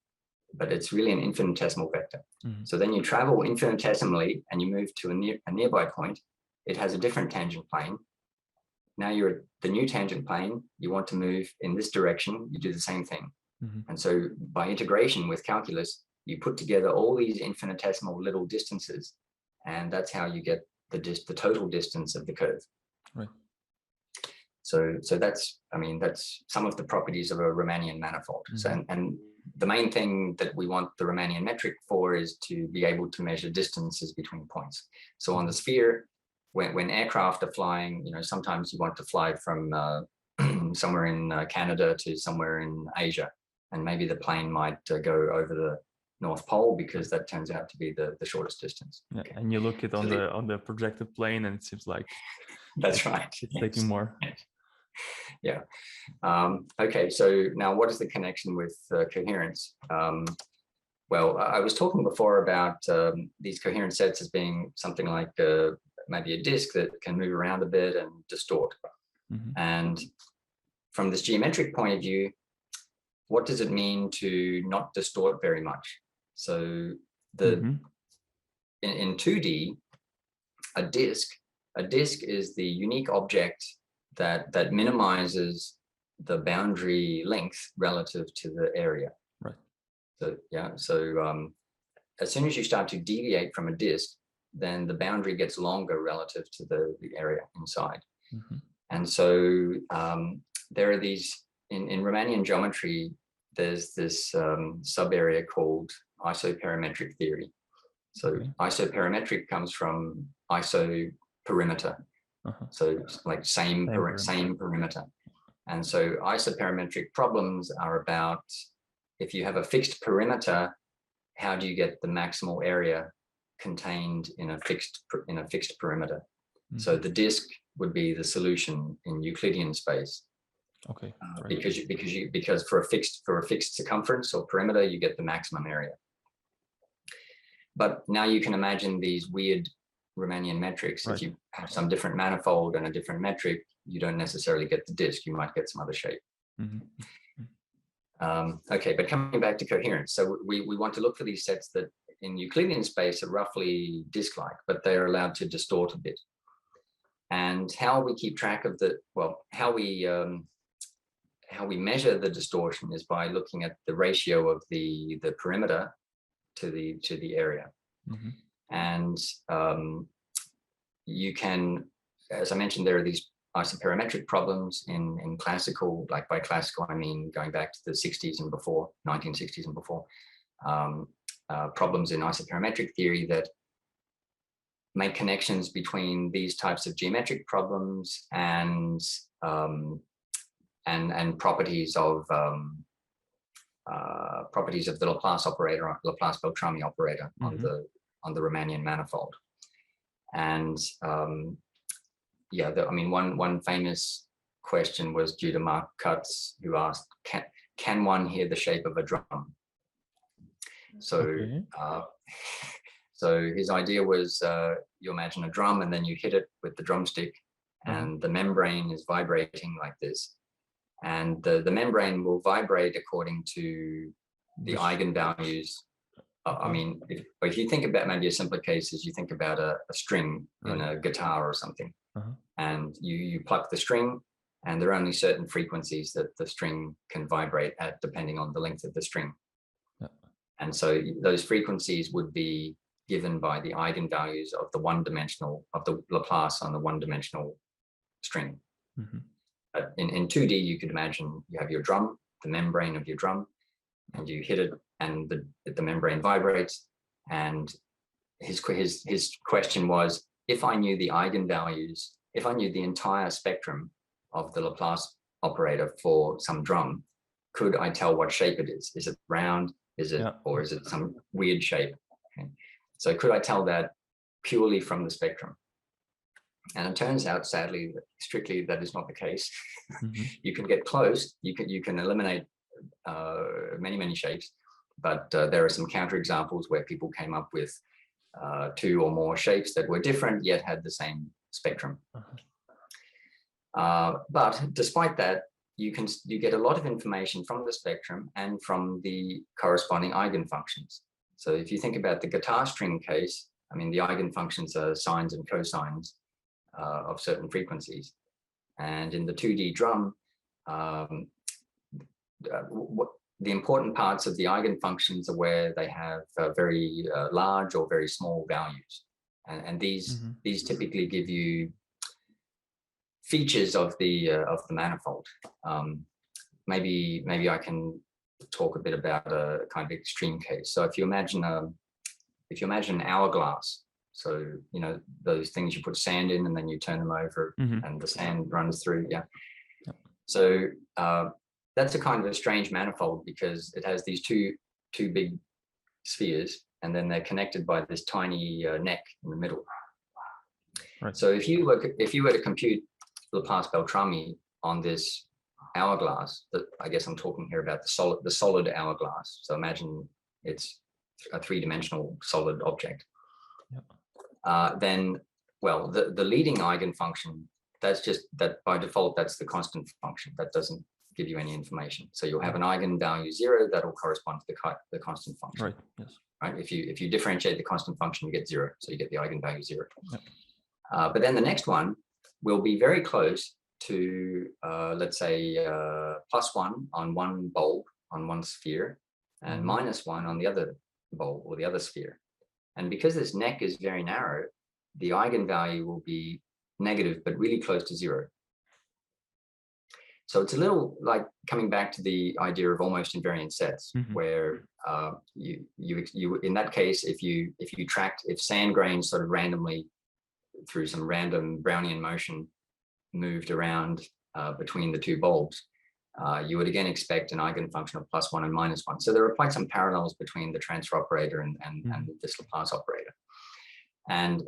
but it's really an infinitesimal vector. So then you travel infinitesimally and you move to a nearby point. It has a different tangent plane. Now you're at the new tangent plane. You want to move in this direction. You do the same thing. And so by integration with calculus, you put together all these infinitesimal little distances, and that's how you get the total distance of the curve. Right. So that's, I mean, that's some of the properties of a Riemannian manifold. So, and the main thing that we want the Riemannian metric for is to be able to measure distances between points. So on the sphere, when aircraft are flying, you know, sometimes you want to fly from somewhere in Canada to somewhere in Asia, and maybe the plane might go over the North Pole because that turns out to be the shortest distance. Yeah, and you look at on the projected plane, and it seems like that's right. It's taking more. Yes. Yeah. Okay. So now, what is the connection with coherence? Well, I was talking before about these coherent sets as being something like maybe a disk that can move around a bit and distort. And from this geometric point of view, what does it mean to not distort very much? So in 2D, a disk is the unique object that minimizes the boundary length relative to the area. Right. So yeah. So as soon as you start to deviate from a disk, then the boundary gets longer relative to the area inside. And so there are these in Riemannian geometry. There's this sub area called isoperimetric theory. So isoperimetric comes from isoperimeter. So like same perimeter. And so isoperimetric problems are about, if you have a fixed perimeter, how do you get the maximal area contained in a fixed perimeter? So the disk would be the solution in Euclidean space. Okay. Right. Because for a fixed circumference or perimeter, you get the maximum area. But now you can imagine these weird Riemannian metrics. Right. If you have some different manifold and a different metric, you don't necessarily get the disk. You might get some other shape. Okay, but coming back to coherence. So we want to look for these sets that in Euclidean space are roughly disk-like, but they're allowed to distort a bit. And how we keep track of how we measure the distortion is by looking at the ratio of the perimeter to the area. And you can, as I mentioned, there are these isoperimetric problems in classical, like by classical, I mean going back to the 60s and before, 1960s and before, problems in isoperimetric theory that make connections between these types of geometric problems and properties of the Laplace operator, Laplace-Beltrami operator on the Riemannian manifold. And yeah, I mean, one famous question was due to Mark Cutts, who asked, "Can one hear the shape of a drum?" So, so his idea was you imagine a drum and then you hit it with the drumstick, and the membrane is vibrating like this, and the membrane will vibrate according to the eigenvalues. I mean, if you think about maybe a simpler case is you think about a string in a guitar or something, and you pluck the string, and there are only certain frequencies that the string can vibrate at depending on the length of the string. And so those frequencies would be given by the eigenvalues of the Laplace on the one-dimensional string. In 2D, you could imagine you have your drum, the membrane of your drum, and you hit it, and the membrane vibrates. And his question was, if I knew the eigenvalues, if I knew the entire spectrum of the Laplace operator for some drum, could I tell what shape it is? Is it round? Is it, or is it some weird shape? Okay. So could I tell that purely from the spectrum? And it turns out, sadly, strictly that is not the case. You can get close. You can eliminate many shapes, but there are some counterexamples where people came up with 2 or more shapes that were different yet had the same spectrum. But despite that, you get a lot of information from the spectrum and from the corresponding eigenfunctions. So if you think about the guitar string case, I mean, the eigenfunctions are sines and cosines of certain frequencies. And in the 2D drum, the important parts of the eigenfunctions are where they have very large or very small values. And these typically give you features of the manifold. Maybe I can talk a bit about a kind of extreme case. So if you imagine an hourglass, so you know those things you put sand in and then you turn them over and the sand runs through. Yeah. So that's a kind of a strange manifold because it has these two big spheres and then they're connected by this tiny neck in the middle. Right. So if you were to compute Laplace-Beltrami on this hourglass, that I guess I'm talking here about the solid hourglass. So imagine it's a three-dimensional solid object. Yep. Then, well, the leading eigenfunction, that's just that by default, that's the constant function. That doesn't give you any information. So you'll have an eigenvalue 0 that'll correspond to the constant function. Right. Yes. Right. If you differentiate the constant function, you get 0. So you get the eigenvalue 0. Yep. But then the next one will be very close to, let's say, +1 on one bulb on one sphere and -1 on the other bulb or the other sphere. And because this neck is very narrow, the eigenvalue will be negative, but really close to 0. So it's a little like coming back to the idea of almost invariant sets, where you in that case, if sand grains sort of randomly through some random Brownian motion moved around between the two bulbs, you would again expect an eigenfunction of +1 and -1. So there are quite some parallels between the transfer operator and this Laplace operator. And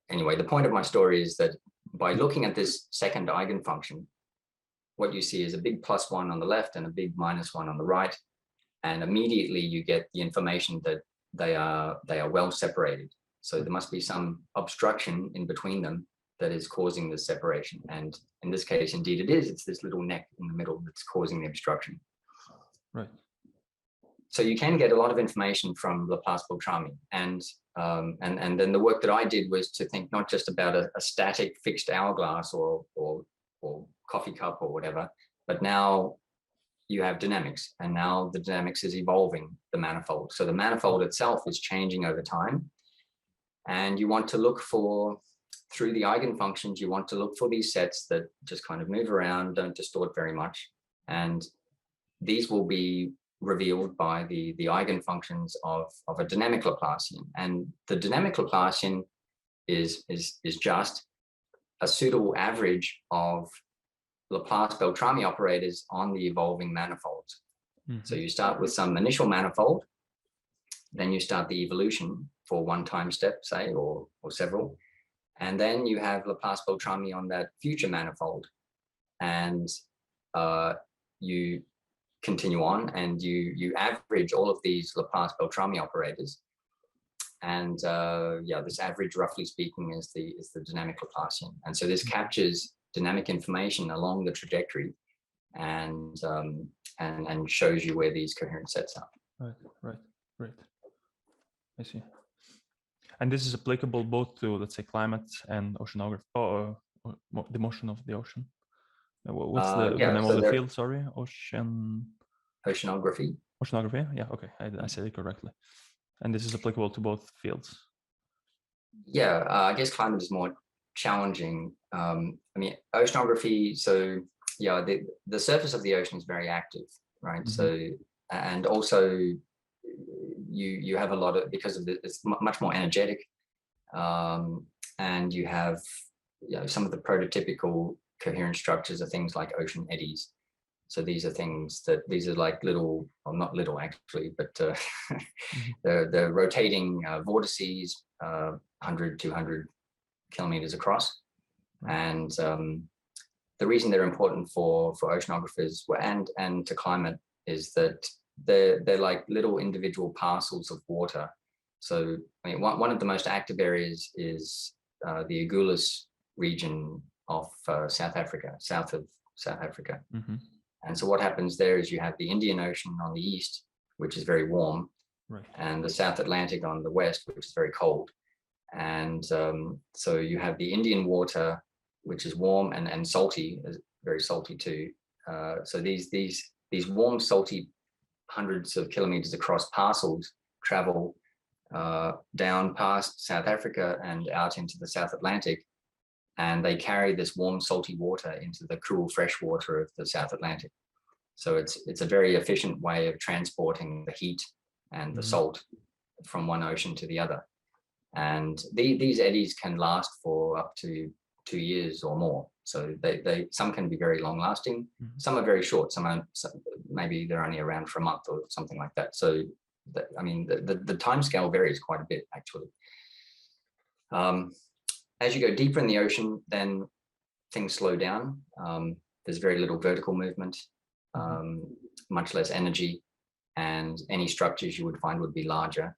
anyway, the point of my story is that by looking at this second eigenfunction, what you see is a big +1 on the left and a big -1 on the right. And immediately you get the information that they are well separated. So there must be some obstruction in between them that is causing this separation. And in this case, indeed it is. It's this little neck in the middle that's causing the obstruction. Right. So you can get a lot of information from Laplace-Beltrami. And then the work that I did was to think not just about a static fixed hourglass or coffee cup or whatever, but now you have dynamics, and now the dynamics is evolving the manifold. So the manifold itself is changing over time. And you want to look for, through the eigenfunctions, you want to look for these sets that just kind of move around, don't distort very much. And these will be revealed by the eigenfunctions of a dynamic Laplacian. And the dynamic Laplacian is just a suitable average of Laplace-Beltrami operators on the evolving manifolds. So you start with some initial manifold, then you start the evolution for one time step, say, or several. And then you have Laplace-Beltrami on that future manifold. And you continue on and you average all of these Laplace-Beltrami operators. And yeah, this average, roughly speaking, is the dynamic Laplacian. And so this captures dynamic information along the trajectory and shows you where these coherent sets are. Right. I see. And this is applicable both to, let's say, climate and oceanography, or the motion of the ocean. What's the name of the field? Sorry, oceanography. Oceanography. Yeah. Okay, I said it correctly. And this is applicable to both fields. Yeah, I guess climate is more challenging. I mean, oceanography. So yeah, the surface of the ocean is very active, right? So and also you have a lot of, because of it's much more energetic, and you have some of the prototypical coherent structures are things like ocean eddies. So these are like little, well, not little actually, but the rotating vortices, 100, 200 kilometers across. And the reason they're important for oceanographers and to climate is that they're like little individual parcels of water. So I mean, one of the most active areas is the Agulhas region of South Africa, south of South Africa. And so what happens there is you have the Indian Ocean on the east, which is very warm, Right. and the South Atlantic on the west, which is very cold. And so you have the Indian water, which is warm and salty, very salty too. So these warm, salty, hundreds of kilometers across parcels travel down past South Africa and out into the South Atlantic, and they carry this warm, salty water into the cool, fresh water of the South Atlantic. So it's a very efficient way of transporting the heat and the salt from one ocean to the other. And these eddies can last for up to 2 years or more. So they some can be very long lasting, some are very short, maybe they're only around for a month or something like that. So I mean, the time scale varies quite a bit, actually. As you go deeper in the ocean, then things slow down. There's very little vertical movement, much less energy, and any structures you would find would be larger.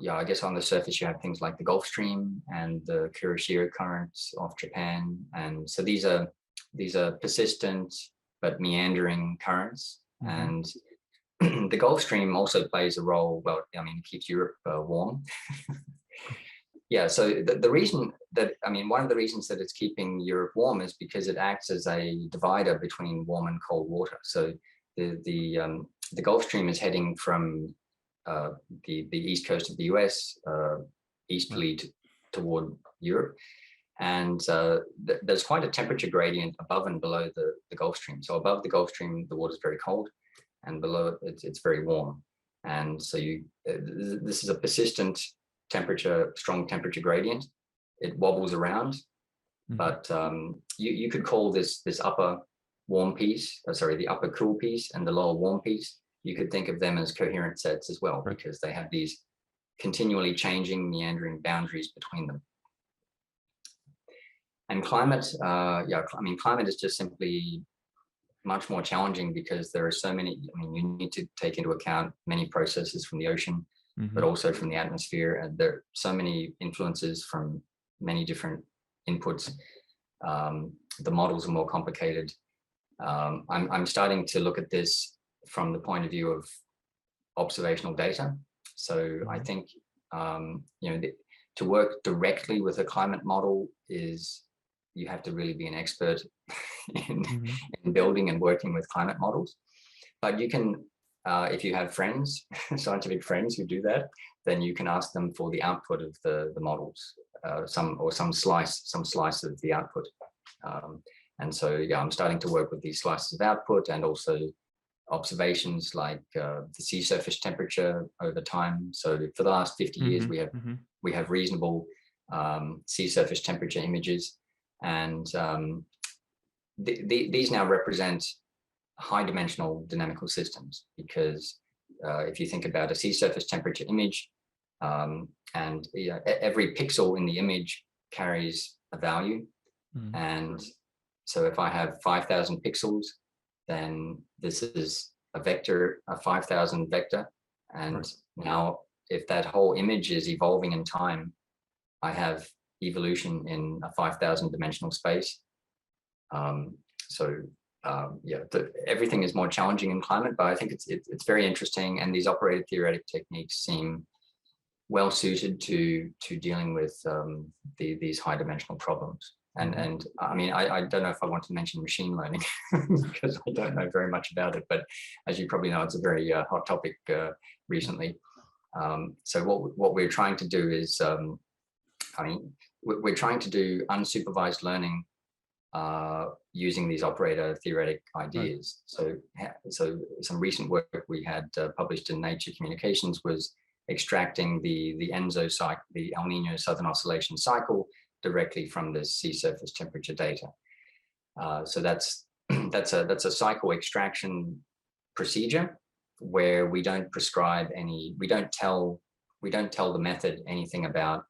Yeah, I guess on the surface you have things like the Gulf Stream and the Kuroshio currents off Japan, and so these are persistent but meandering currents. And the Gulf Stream also plays a role. Well, I mean, it keeps Europe warm. Yeah, so the reason that, I mean, one of the reasons that it's keeping Europe warm is because it acts as a divider between warm and cold water. So the Gulf Stream is heading from the east coast of the US easterly toward Europe, and there's quite a temperature gradient above and below the Gulf Stream. So above the Gulf Stream, the water is very cold, and below it's very warm. And so this is a persistent strong temperature gradient. It wobbles around, but you could call this upper warm piece, the upper cool piece and the lower warm piece, you could think of them as coherent sets as well, because they have these continually changing, meandering boundaries between them. And climate, climate is just simply much more challenging because there are so many, you need to take into account many processes from the ocean, but also from the atmosphere. And there are so many influences from many different inputs. The models are more complicated. I'm starting to look at this from the point of view of observational data. So I think, to work directly with a climate model you have to really be an expert in building and working with climate models. But you can, if you have friends, scientific friends who do that, then you can ask them for the output of the models, some slice of the output. And so, yeah, I'm starting to work with these slices of output and also observations like the sea surface temperature over time. So for the last 50 years, we have reasonable sea surface temperature images, and these now represent high dimensional dynamical systems, because if you think about a sea surface temperature image, and every pixel in the image carries a value. And so if I have 5,000 pixels, then this is a vector, a 5,000 vector. And now if that whole image is evolving in time, I have evolution in a 5,000 dimensional space. Everything is more challenging in climate, but I think it's very interesting. And these operator theoretic techniques seem well suited to dealing with these high dimensional problems. And I mean, I don't know if I want to mention machine learning because I don't know very much about it, but as you probably know, it's a very hot topic recently. So what we're trying to do is, we're trying to do unsupervised learning using these operator theoretic ideas. So some recent work we had published in Nature Communications was extracting the ENSO cycle, the El Nino Southern Oscillation cycle, directly from the sea surface temperature data. So that's a cycle extraction procedure where we don't prescribe we don't tell the method anything about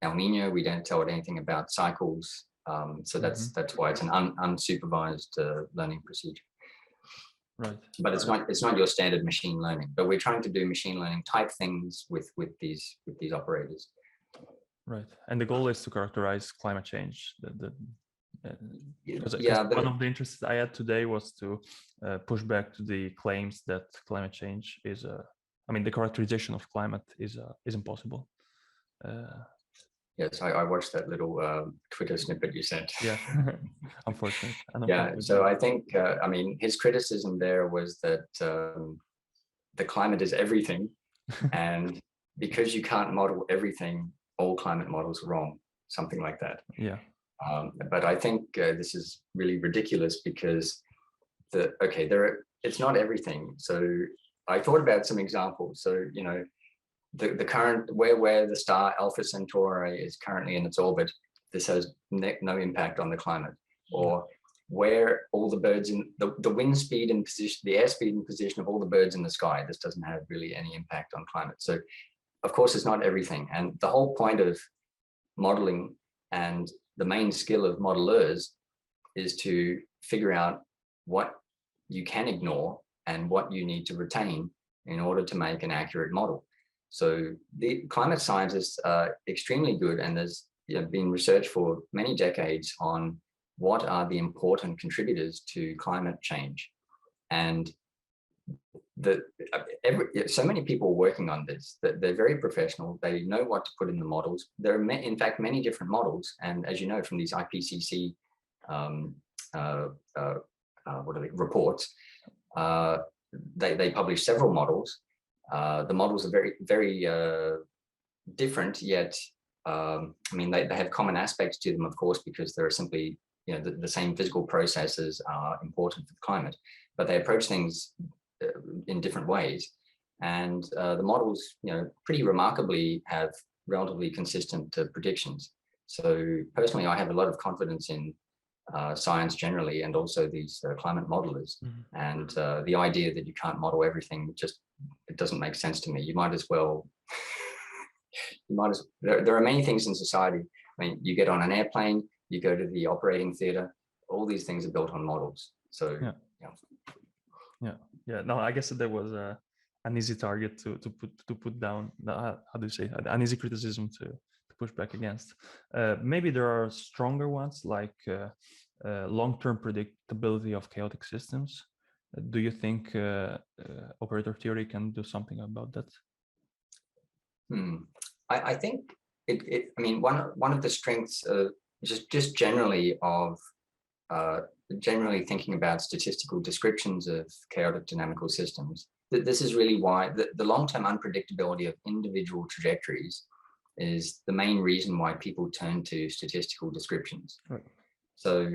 El Nino. We don't tell it anything about cycles. So that's why it's an unsupervised learning procedure. Right. But it's not your standard machine learning. But we're trying to do machine learning type things with these operators. Right. And the goal is to characterize climate change, Because Yeah, one of the interests I had today was to push back to the claims that climate change is, I mean, the characterization of climate is impossible. yes, I watched that little Twitter snippet you sent. Yeah, unfortunate. Yeah, so I think, I mean, his criticism there was that the climate is everything, and because you can't model everything, all climate models are wrong, something like that. Yeah. But I think this is really ridiculous because it's not everything. So I thought about some examples. So, you know, the current where the star Alpha Centauri is currently in its orbit, this has no impact on the climate. Or where all the birds in the wind speed and position, the airspeed and position of all the birds in the sky, this doesn't have really any impact on climate. So of course it's not everything. And the whole point of modeling and the main skill of modelers is to figure out what you can ignore and what you need to retain in order to make an accurate model. So the climate scientists are extremely good, and there's been research for many decades on what are the important contributors to climate change. And so many people working on this, that they're very professional. They know what to put in the models. There are, in fact, many different models. And as you know, from these IPCC reports, they publish several models. The models are very, very different, yet, I mean, they have common aspects to them, of course, because there are simply, the same physical processes are important for the climate, but they approach things in different ways. And the models, pretty remarkably have relatively consistent predictions. So personally, I have a lot of confidence in science generally, and also these climate modelers. Mm-hmm. And the idea that you can't model everything, it doesn't make sense to me. You might as well, there are many things in society. I mean, you get on an airplane, you go to the operating theater, all these things are built on models. So yeah. No, I guess that there was an easy target to put down. How do you say, an easy criticism to push back against. Maybe there are stronger ones, like long-term predictability of chaotic systems. Do you think operator theory can do something about that? I think I mean, one of the strengths of just generally of generally thinking about statistical descriptions of chaotic dynamical systems, that this is really why the long-term unpredictability of individual trajectories is the main reason why people turn to statistical descriptions. Right. So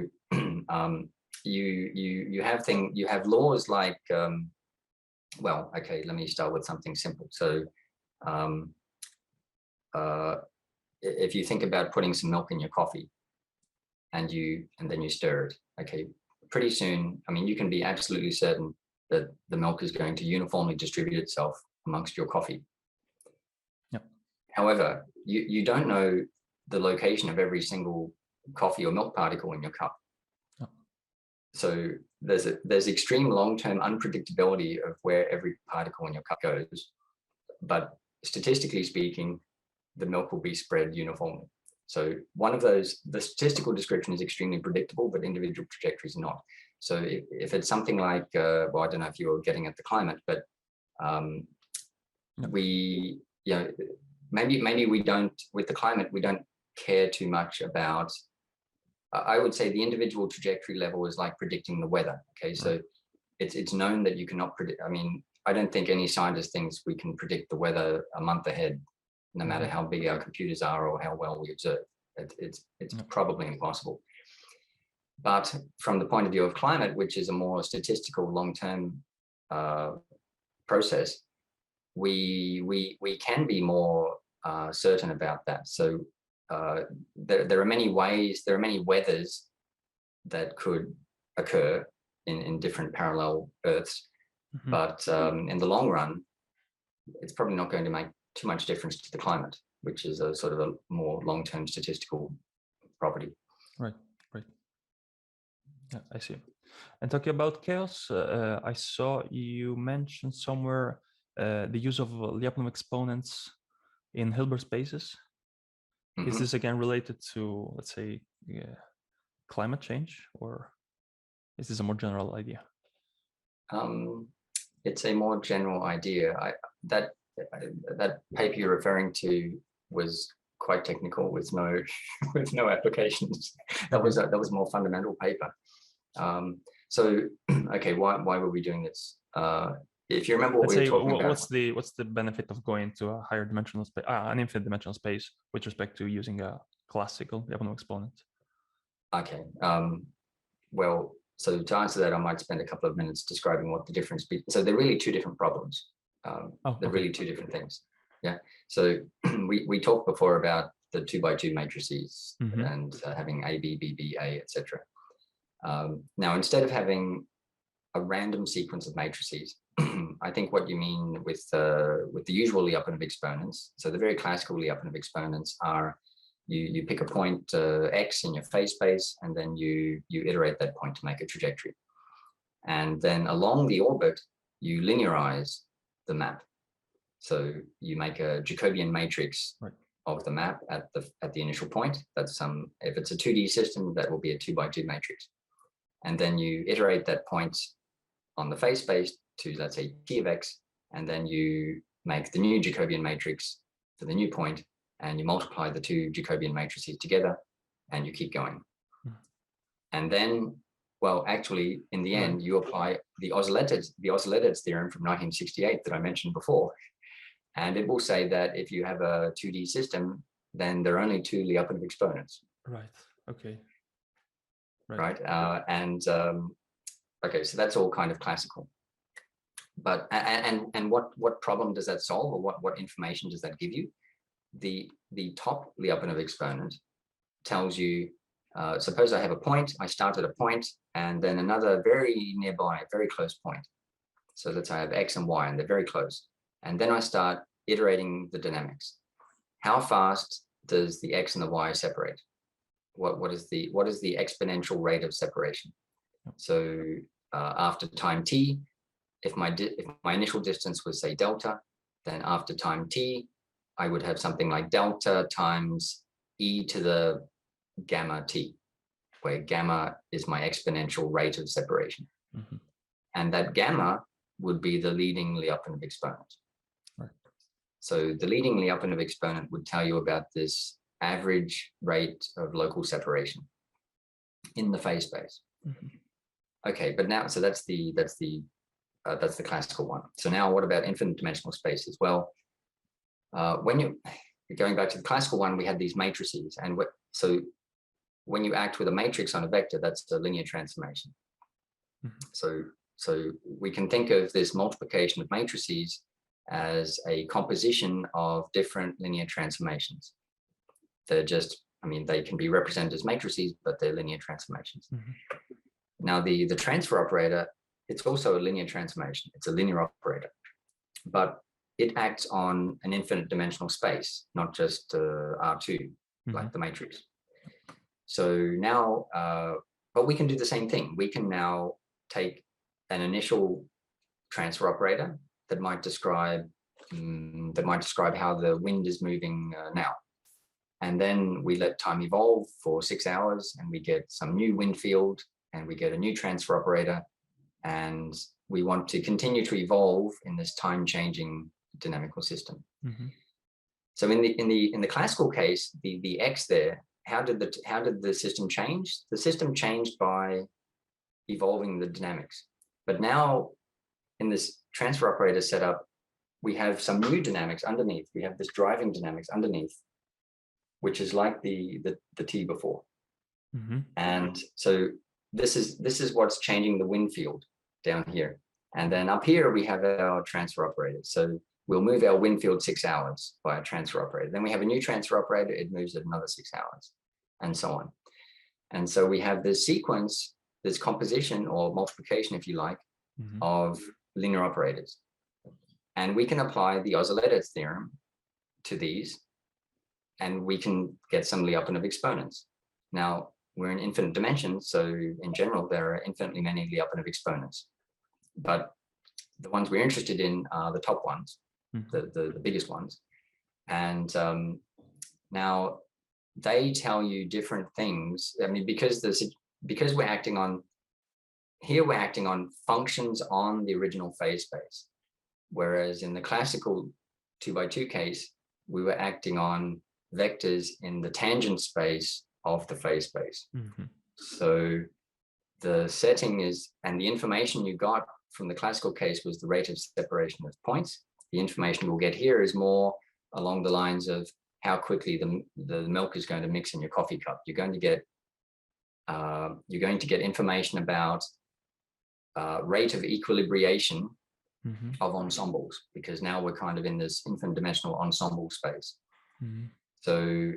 you have laws like well, okay, let me start with something simple. So if you think about putting some milk in your coffee and then you stir it, okay, pretty soon, I mean, you can be absolutely certain that the milk is going to uniformly distribute itself amongst your coffee. Yep. However, you don't know the location of every single coffee or milk particle in your cup. Yep. So there's extreme long-term unpredictability of where every particle in your cup goes, but statistically speaking, the milk will be spread uniformly. So one of those, the statistical description is extremely predictable, but individual trajectories are not. So if it's something like, well, I don't know if you were getting at the climate, but we, maybe we don't, with the climate, we don't care too much about, I would say the individual trajectory level is like predicting the weather. Okay, so it's known that you cannot predict. I mean, I don't think any scientist thinks we can predict the weather a month ahead, no matter how big our computers are or how well we observe. It's probably impossible. But from the point of view of climate, which is a more statistical long-term process, we can be more certain about that. So there are many ways, there are many weathers that could occur in different parallel Earths. Mm-hmm. But in the long run, it's probably not going to make too much difference to the climate, which is a sort of a more long-term statistical property. Right. Yeah, I see. And talking about chaos, I saw you mentioned somewhere the use of Lyapunov exponents in Hilbert spaces. Mm-hmm. Is this again related to, let's say, climate change, or is this a more general idea? It's a more general idea. That paper you're referring to was quite technical with no with no applications. That was a more fundamental paper. So okay, why were we doing this? If you remember what we were talking about, what's the benefit of going to a higher dimensional space, an infinite dimensional space, with respect to using a classical Lyapunov exponent? Okay. Well, so to answer that, I might spend a couple of minutes describing what the difference be. So they're really two different problems. They're really two different things. Yeah. So we talked before about the 2x2 matrices and having A, B, B, B, A, etc. Now, instead of having a random sequence of matrices, I think what you mean with the usual Lyapunov exponents, so the very classical Lyapunov exponents are you pick a point x in your phase space, and then you iterate that point to make a trajectory. And then along the orbit, you linearize the map. So you make a Jacobian matrix of the map at the initial point. That's if it's a 2D system, that will be a 2x2 matrix. And then you iterate that point on the phase space to, let's say, t of x, and then you make the new Jacobian matrix for the new point, and you multiply the two Jacobian matrices together, and you keep going. And then, well, actually, in the end, you apply the Ozletids theorem from 1968 that I mentioned before, and it will say that if you have a 2D system, then there are only two Lyapunov exponents. Right. Okay. Right. Okay, so that's all kind of classical. But and what problem does that solve, or what information does that give you? The top Lyapunov exponent tells you, suppose I have a point, I start at a point, and then another very nearby, very close point. So let's say I have x and y, and they're very close. And then I start iterating the dynamics. How fast does the x and the y separate? What is the exponential rate of separation? So after time t, if my initial distance was, say, delta, then after time t, I would have something like delta times e to the gamma t, where gamma is my exponential rate of separation. And that gamma would be the leading Lyapunov exponent. So the leading Lyapunov exponent would tell you about this average rate of local separation in the phase space. Okay, but now, so that's the classical one. So now, what about infinite dimensional spaces? Well, when you're going back to the classical one, we had these matrices, and so when you act with a matrix on a vector, that's a linear transformation. So we can think of this multiplication of matrices as a composition of different linear transformations. They're just, I mean, they can be represented as matrices, but they're linear transformations. Now, the transfer operator, it's also a linear transformation. It's a linear operator, but it acts on an infinite dimensional space, not just R2, like the matrix. So now, but we can do the same thing. We can now take an initial transfer operator that might describe how the wind is moving now. And then we let time evolve for 6 hours, and we get some new wind field, and we get a new transfer operator, and we want to continue to evolve in this time-changing dynamical system. So in the classical case, the x there, how did the system change? The system changed by evolving the dynamics. But now, in this transfer operator setup, we have some new dynamics underneath. We have this driving dynamics underneath, which is like the t before. And so this is what's changing the wind field down here. And then up here we have our transfer operator. So we'll move our wind field 6 hours by a transfer operator. Then we have a new transfer operator, it moves it another 6 hours, and so on. And so we have this sequence, this composition or multiplication, if you like, of linear operators. And we can apply the Ozletids theorem to these, and we can get some Lyapunov exponents. Now, we're in infinite dimensions, so in general, there are infinitely many Lyapunov exponents. But the ones we're interested in are the top ones, the biggest ones. And now they tell you different things. I mean, because because we're acting on functions on the original phase space, whereas in the classical 2x2 case, we were acting on vectors in the tangent space of the phase space. Mm-hmm. So the setting is, and the information you got from the classical case was the rate of separation of points. The information we'll get here is more along the lines of how quickly the milk is going to mix in your coffee cup. You're going to get information about rate of equilibration Mm-hmm. of ensembles, because now we're kind of in this infinite dimensional ensemble space. Mm-hmm. So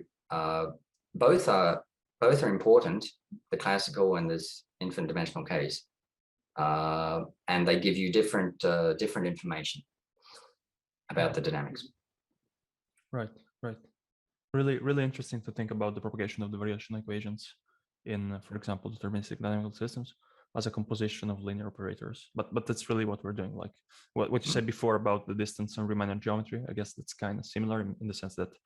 both are important, the classical and this infinite dimensional case, and they give you different information about the dynamics. Right. Really, really interesting to think about the propagation of the variation equations in, for example, deterministic dynamical systems as a composition of linear operators. But that's really what we're doing. Like what you said before about the distance and Riemann geometry, I guess that's kind of similar in the sense that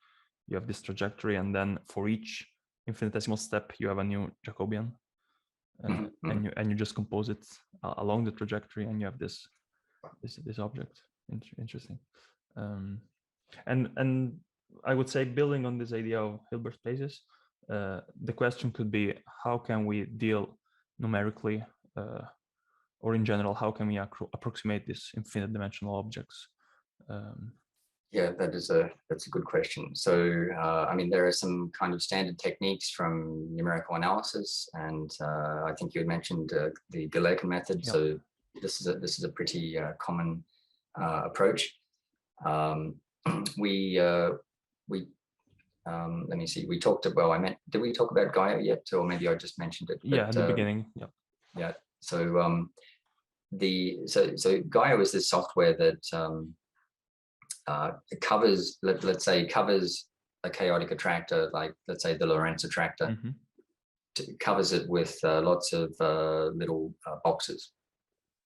you have this trajectory, and then for each infinitesimal step, you have a new Jacobian, and you just compose it along the trajectory, and you have this object. Interesting. And I would say, building on this idea of Hilbert spaces, the question could be, how can we deal numerically, or in general, how can we approximate these infinite dimensional objects? Yeah, that's a good question. So, I mean, there are some kind of standard techniques from numerical analysis, and I think you had mentioned the Galerkin method. Yep. So this is a pretty common approach. Let me see. We talked about. Did we talk about GAIO yet, or maybe I just mentioned it? Yeah, at the beginning. Yep. Yeah. So so GAIO is this software that it covers, let's say, covers a chaotic attractor, like let's say the Lorentz attractor. Mm-hmm. Covers it with lots of little boxes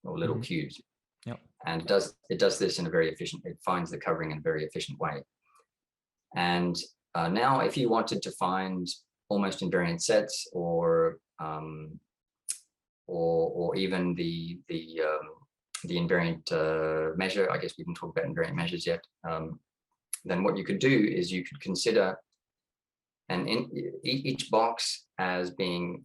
or little mm-hmm. cubes. Yep. And it does this in a very efficient. It finds the covering in a very efficient way. And now, if you wanted to find almost invariant sets, or even the invariant measure, I guess we didn't talk about invariant measures yet. Then what you could do is you could consider each box as being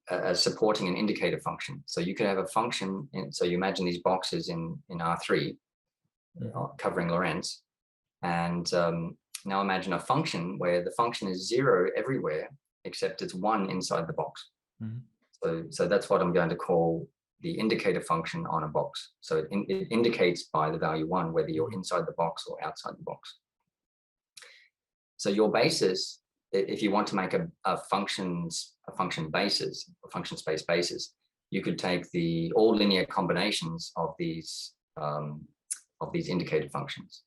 as supporting an indicator function. So you could have a function. So you imagine these boxes in R3 covering Lorentz, and now imagine a function where the function is 0 everywhere except it's 1 inside the box. Mm-hmm. So that's what I'm going to call the indicator function on a box. So it indicates by the value 1 whether you're inside the box or outside the box. So your basis, if you want to make a function basis, a function space basis, you could take all linear combinations of these indicator functions.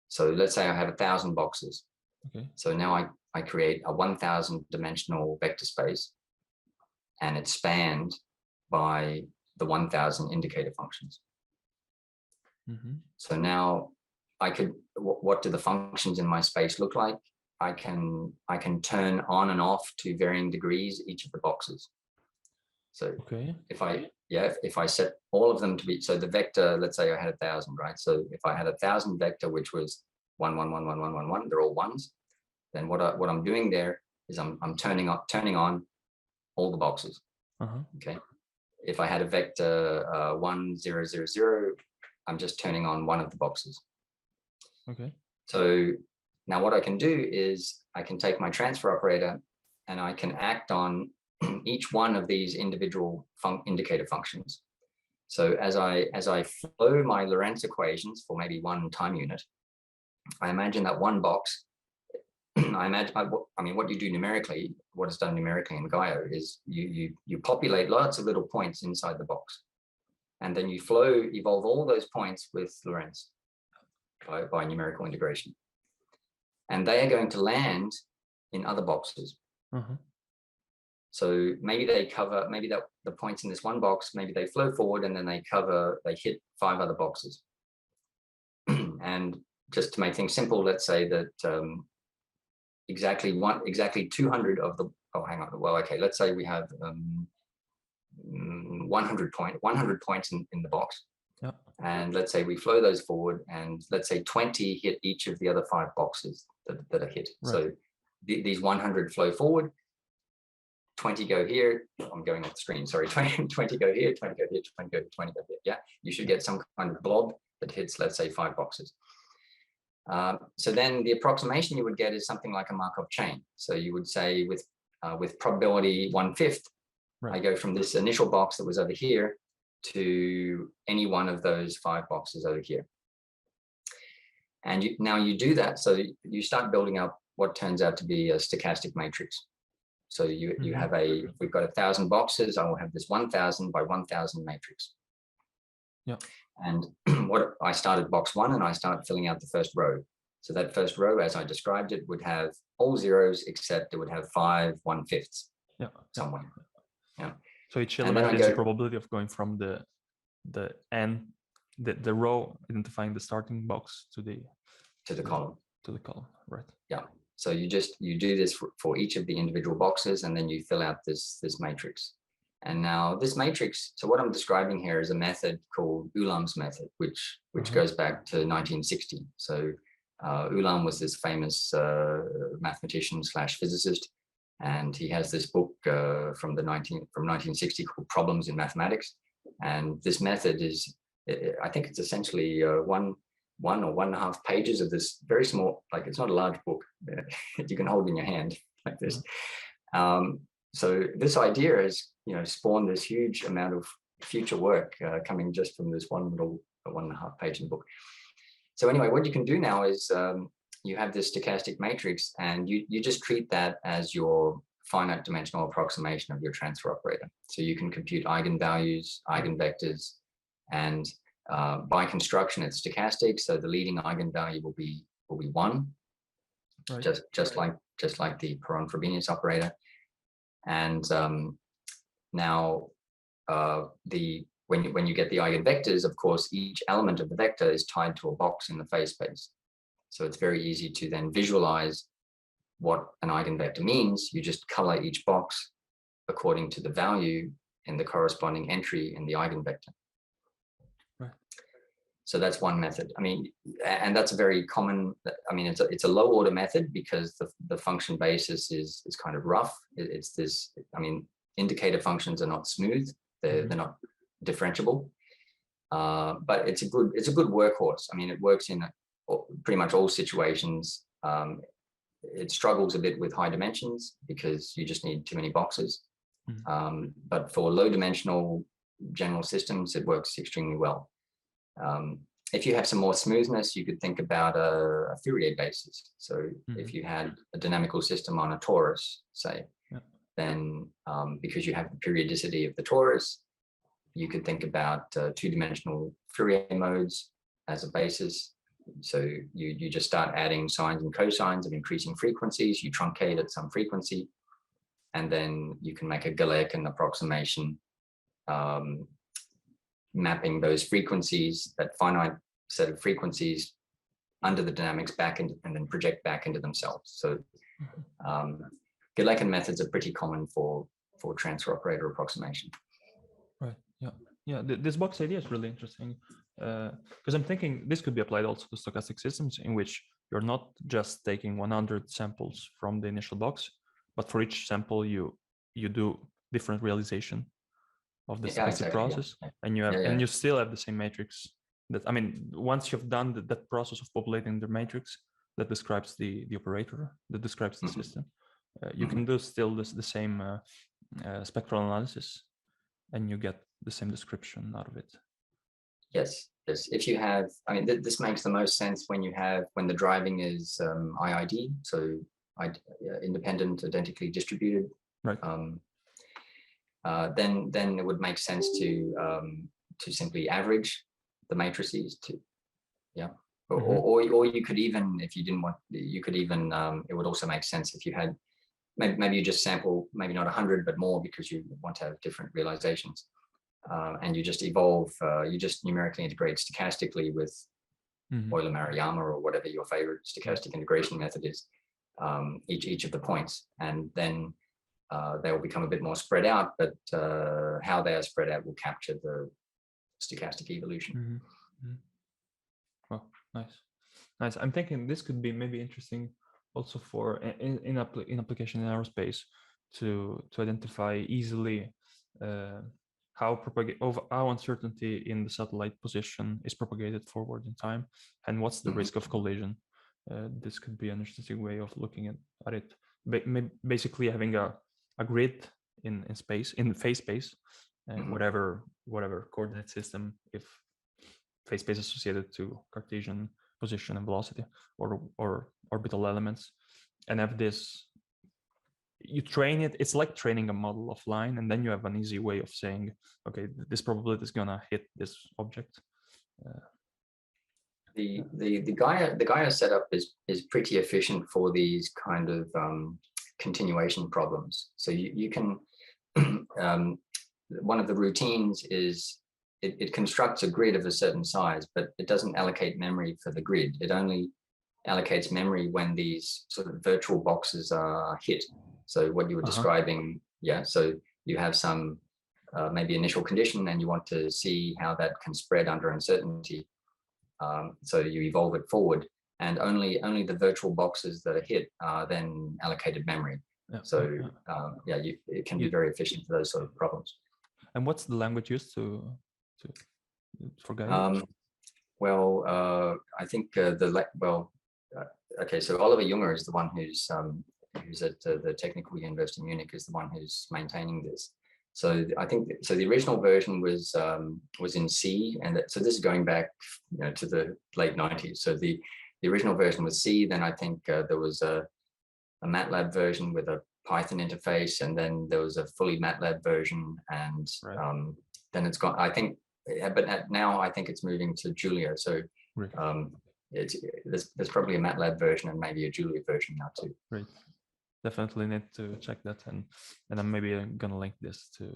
So let's say I have 1,000 boxes. Okay. So now I create a 1,000 dimensional vector space, and it's spanned by the 1,000 indicator functions. Mm-hmm. So now what do the functions in my space look like? I can turn on and off to varying degrees each of the boxes. So okay. if I set all of them to be, so the vector, let's say I had 1,000, right? So if I had 1,000 vector, which was 1, 1, 1, 1, 1, 1, 1, they're all ones. Then what I'm doing there is I'm turning on all the boxes. Uh-huh. Okay. If I had a vector 1, 0, 0, 0, I'm just turning on one of the boxes. Okay. So now what I can do is I can take my transfer operator and I can act on each one of these individual indicator functions. So as I flow my Lorentz equations for maybe one time unit, I imagine that one box. I mean, what you do numerically, what is done numerically in GAIO is you populate lots of little points inside the box, and then you evolve all those points with Lorentz by numerical integration, and they are going to land in other boxes. Uh-huh. So maybe that the points in this one box, maybe they flow forward and then they hit 5 other boxes. And just to make things simple, let's say that exactly 200 of oh, hang on. Well, okay, let's say we have 100 points in the box. Yeah. And let's say we flow those forward, and let's say 20 hit each of the other 5 boxes that are hit. Right. So these 100 flow forward, 20 go here. I'm going off the screen, sorry. 20 go here, 20 go here, 20 go here, 20 go here. Yeah, you should get some kind of blob that hits, let's say, 5 boxes. So then the approximation you would get is something like a Markov chain. So you would say with probability 1/5, right. I go from this initial box that was over here to any one of those 5 boxes over here. And now you do that. So you start building up what turns out to be a stochastic matrix. So you have if we've got 1,000 boxes, I will have this 1,000 by 1,000 matrix. Yeah. And what I started box 1 and I started filling out the first row. So that first row, as I described it, would have all zeros except it would have 5 1/5 somewhere. Yeah. So each element is the probability of going from the row identifying the starting box to the column. To the column, right? Yeah. So you do this for each of the individual boxes, and then you fill out this matrix. And now this matrix, so what I'm describing here is a method called Ulam's method, which goes back to 1960. So Ulam was this famous mathematician / physicist, and he has this book from 1960 called Problems in Mathematics. And this method is, I think it's essentially one or 1.5 pages of this very small, like it's not a large book you can hold in your hand like this. So this idea has, spawned this huge amount of future work coming just from this one little 1.5 page book. So anyway, what you can do now is you have this stochastic matrix, and you just treat that as your finite dimensional approximation of your transfer operator. So you can compute eigenvalues, eigenvectors, and by construction it's stochastic. So the leading eigenvalue will be 1, right. just like the Perron-Frobenius operator. And now when you get the eigenvectors, of course, each element of the vector is tied to a box in the phase space. So it's very easy to then visualize what an eigenvector means. You just color each box according to the value in the corresponding entry in the eigenvector. Right. So that's one method. I mean, and that's a very common, I mean, it's a low order method because the function basis is kind of rough. It's this, I mean, indicator functions are not smooth. They're not differentiable. But it's a good workhorse. I mean, it works in pretty much all situations. It struggles a bit with high dimensions because you just need too many boxes. But for low dimensional general systems, it works extremely well. If you have some more smoothness, you could think about a Fourier basis. So if you had a dynamical system on a torus, say, then because you have the periodicity of the torus, you could think about 2-dimensional Fourier modes as a basis. So you just start adding sines and cosines of increasing frequencies, you truncate at some frequency, and then you can make a Galerkin approximation, mapping those frequencies, that finite set of frequencies, under the dynamics back and then project back into themselves. So Galerkin methods are pretty common for transfer operator approximation. Right. Yeah. This box idea is really interesting because I'm thinking this could be applied also to stochastic systems in which you're not just taking 100 samples from the initial box, but for each sample you do different realization of the stochastic process, and you have and you still have the same matrix. That, I mean, once you've done that process of populating the matrix that describes the operator, that describes the system, you can do still the same spectral analysis, and you get the same description out of it. Yes. If you have, I mean, this makes the most sense when the driving is IID, so independent, identically distributed. Right. Then it would make sense to simply average the matrices or you could even, if you didn't want, you could even it would also make sense if you had maybe you just sample maybe not 100 but more because you want to have different realizations, and you just evolve, you just numerically integrate stochastically with Euler-Maruyama or whatever your favorite stochastic integration method is, each of the points, and then they will become a bit more spread out, but how they are spread out will capture the stochastic evolution. Mm-hmm. Mm-hmm. Well, nice. I'm thinking this could be maybe interesting also for in application in aerospace to identify easily how uncertainty in the satellite position is propagated forward in time, and what's the risk of collision. This could be an interesting way of looking at it. Basically, having a grid in space, in phase space, whatever coordinate system, if phase space associated to Cartesian position and velocity, or orbital elements, and have this. You train it. It's like training a model offline, and then you have an easy way of saying, okay, this probability is gonna hit this object. The GAIO setup is pretty efficient for these kind of continuation problems. So you can one of the routines is it constructs a grid of a certain size, but it doesn't allocate memory for the grid. It only allocates memory when these sort of virtual boxes are hit. So what you were describing, yeah. So you have some maybe initial condition, and you want to see how that can spread under uncertainty. So you evolve it forward, and only the virtual boxes that are hit are then allocated memory. Yeah. So it can be very efficient for those sort of problems. And what's the language used for GAIO? I think okay. So Oliver Junger is the one who's at the Technical University of Munich, is the one who's maintaining this. So I think the original version was in C, and so this is going back to the late 90s. So the original version was C. Then I think there was a MATLAB version with a Python interface, and then there was a fully MATLAB version, and then it's gone. I think, but now I think it's moving to Julia. So there's probably a MATLAB version and maybe a Julia version now too. Great. Definitely need to check that, and I'm maybe gonna link this to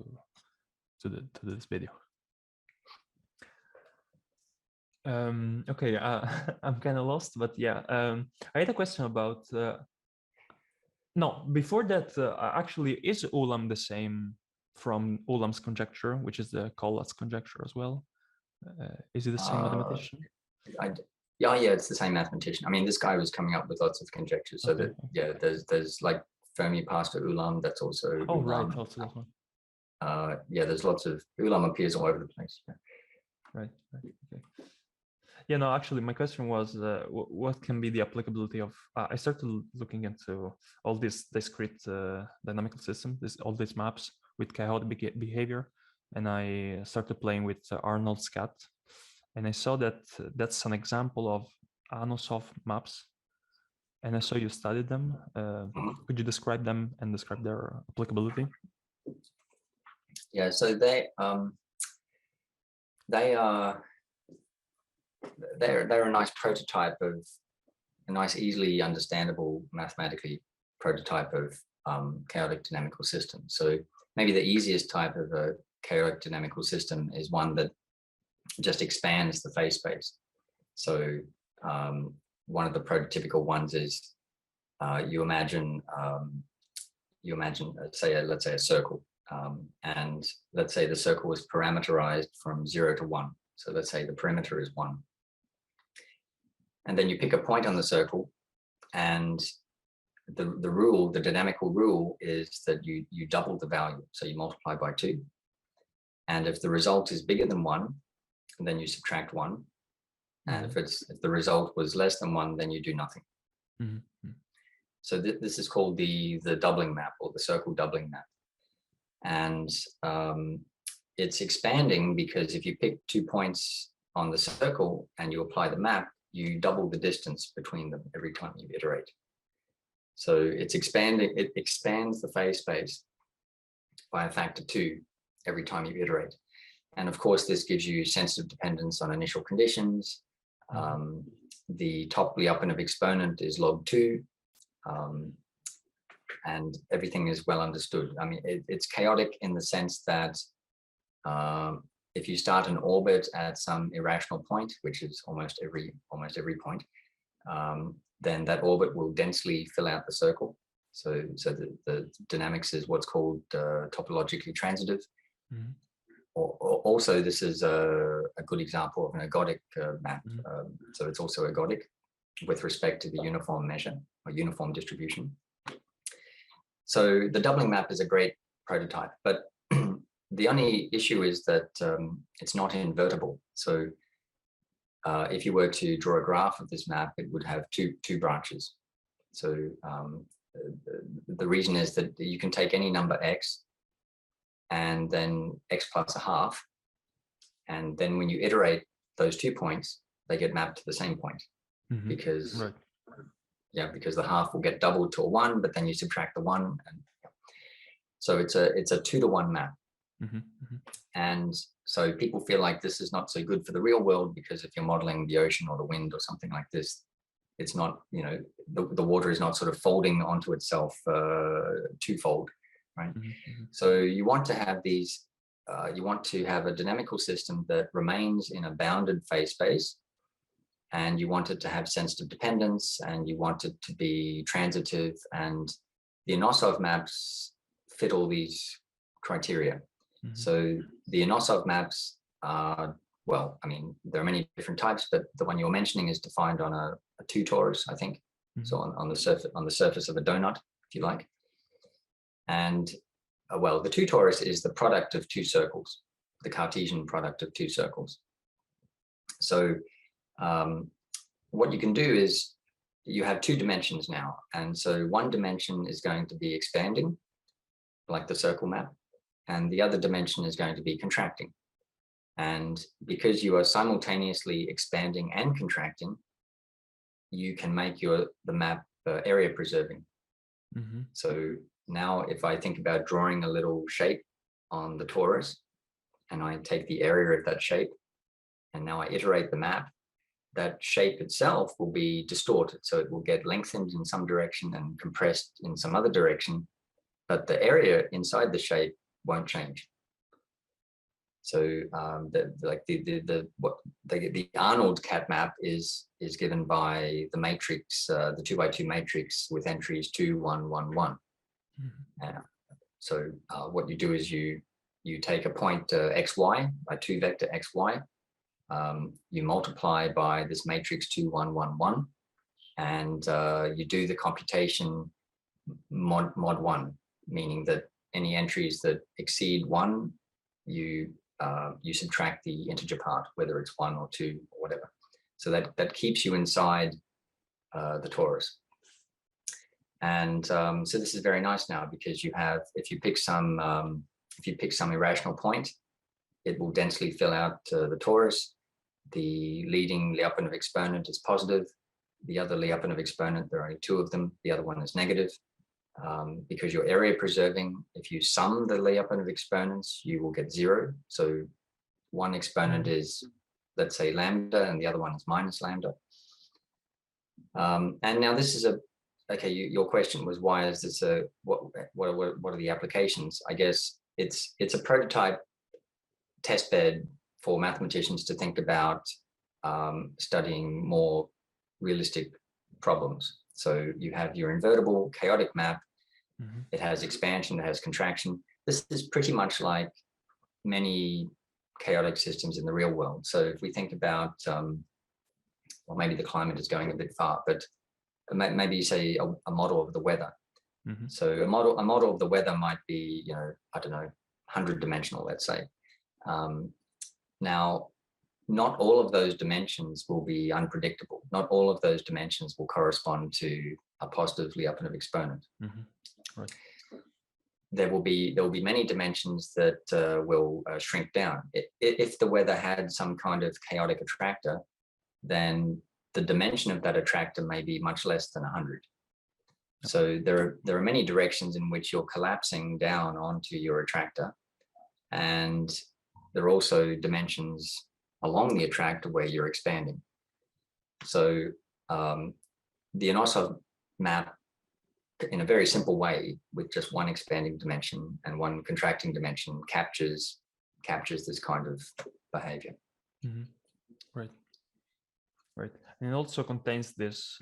this video. Okay, I'm kind of lost, but yeah, I had a question about. No, before that, actually, is Ulam the same from Ulam's conjecture, which is the Collatz conjecture as well? Is he the same mathematician? Yeah, it's the same mathematician. I mean, this guy was coming up with lots of conjectures. So there's like Fermi passed to Ulam. That's also Ulam. Right, also that one. There's lots of Ulam appears all over the place. Yeah. Right. Okay. Yeah, no, actually, my question was, what can be the applicability of? I started looking into all these discrete dynamical systems, all these maps with chaotic behavior, and I started playing with Arnold's cat. And I saw that that's an example of Anosov maps. And I saw you studied them. Could you describe them and describe their applicability? Yeah, so they're a nice prototype of a nice, easily understandable mathematically prototype of chaotic dynamical system. So maybe the easiest type of a chaotic dynamical system is one that just expands the phase space. So one of the prototypical ones is you imagine let's say a circle, and let's say the circle is parameterized from 0 to 1. So let's say the perimeter is 1, and then you pick a point on the circle, and the dynamical rule is that you double the value, so you multiply by 2, and if the result is bigger than 1, then you subtract 1, and if the result was less than 1, then you do nothing. Mm-hmm. So this is called the doubling map, or the circle doubling map, and it's expanding because if you pick 2 points on the circle and you apply the map, you double the distance between them every time you iterate. So it's expanding. It expands the phase space by a factor 2 every time you iterate. And of course, this gives you sensitive dependence on initial conditions. The top Lyapunov exponent is log 2, and everything is well understood. I mean, it's chaotic in the sense that if you start an orbit at some irrational point, which is almost every point, then that orbit will densely fill out the circle. So the dynamics is what's called topologically transitive. Mm-hmm. Also, this is a good example of an ergodic map. Mm-hmm. So it's also ergodic with respect to the uniform measure or uniform distribution. So the doubling map is a great prototype, but the only issue is that it's not invertible. So if you were to draw a graph of this map, it would have two branches. So the reason is that you can take any number x and then x plus a half. And then when you iterate those 2 points, they get mapped to the same point. Mm-hmm. Because right. Yeah, because the half will get doubled to a 1, but then you subtract the 1. And so it's a 2-to-1 map. Mm-hmm. Mm-hmm. And so people feel like this is not so good for the real world, because if you're modeling the ocean or the wind or something like this, it's not, the water is not sort of folding onto itself twofold, right? Mm-hmm. So you want to have these, you want to have a dynamical system that remains in a bounded phase space, and you want it to have sensitive dependence, and you want it to be transitive, and the Anosov maps fit all these criteria. Mm-hmm. So the Anosov maps are, well, I mean, there are many different types, but the one you're mentioning is defined on a 2 torus, I think. Mm-hmm. So on the surface of a donut, if you like. And well, the 2 torus is the product of 2 circles, the Cartesian product of 2 circles. So what you can do is you have 2 dimensions now. And so one dimension is going to be expanding, like the circle map, and the other dimension is going to be contracting. And because you are simultaneously expanding and contracting, you can make the map area preserving. Mm-hmm. So now if I think about drawing a little shape on the torus, and I take the area of that shape, and now I iterate the map, that shape itself will be distorted. So it will get lengthened in some direction and compressed in some other direction, but the area inside the shape won't change. So the Arnold cat map is given by the matrix, the 2x2 matrix with entries 2, 1, 1, 1. Mm-hmm. So what you do is you take a point xy, a 2 vector xy, you multiply by this matrix 2, 1, 1, 1, and you do the computation mod 1, meaning that any entries that exceed 1, you subtract the integer part, whether it's 1 or 2 or whatever. So that keeps you inside the torus. And so this is very nice now, because you have, if you pick some irrational point, it will densely fill out the torus. The leading Lyapunov exponent is positive. The other Lyapunov exponent, there are only 2 of them. The other one is negative. Because you're area preserving, if you sum the Lyapunov exponents, you will get 0. So one exponent is, let's say, lambda, and the other one is minus lambda. And now this is okay, your question was, why is this what are the applications? I guess it's a prototype test bed for mathematicians to think about studying more realistic problems. So you have your invertible chaotic map. Mm-hmm. It has expansion, it has contraction. This is pretty much like many chaotic systems in the real world. So if we think about, well, maybe the climate is going a bit far, but maybe you say a model of the weather. Mm-hmm. So a model of the weather might be, I don't know, 100-dimensional, let's say. Now, not all of those dimensions will be unpredictable. Not all of those dimensions will correspond to a positive Lyapunov exponent. Mm-hmm. Right. There will be many dimensions that will shrink down. If the weather had some kind of chaotic attractor, then the dimension of that attractor may be much less than 100. So there are many directions in which you're collapsing down onto your attractor, and there are also dimensions along the attractor where you're expanding. So the Anosov map, in a very simple way, with just one expanding dimension and one contracting dimension, captures this kind of behavior. Mm-hmm. Right. And it also contains this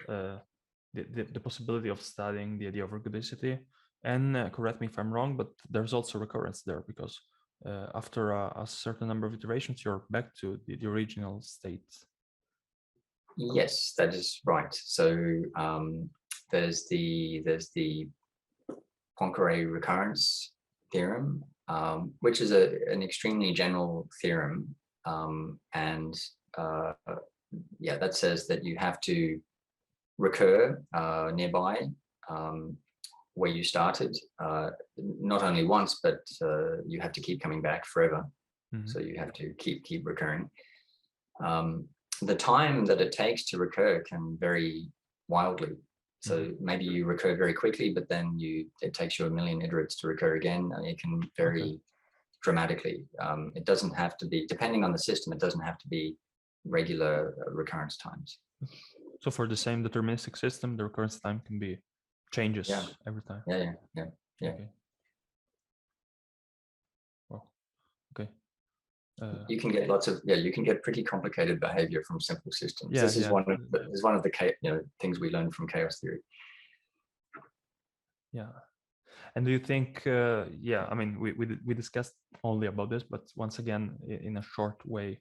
the possibility of studying the idea of ergodicity. And correct me if I'm wrong, but there's also recurrence there, because after a certain number of iterations, you're back to the original state. Yes, that is right. So there's the Poincaré recurrence theorem, which is an extremely general theorem, and yeah, that says that you have to recur nearby where you started, not only once, but you have to keep coming back forever. Mm-hmm. So you have to keep recurring. The time that it takes to recur can vary wildly. So maybe you recur very quickly, but then it takes you a million iterates to recur again. It can vary dramatically. It doesn't have to be, depending on the system, it doesn't have to be regular recurrence times. So for the same deterministic system, the recurrence time can be changes every time. Yeah. Okay. Well, okay. You can get you can get pretty complicated behavior from simple systems. This is one of the things we learned from chaos theory. Yeah. And do you think, I mean, we discussed only about this, but once again, in a short way,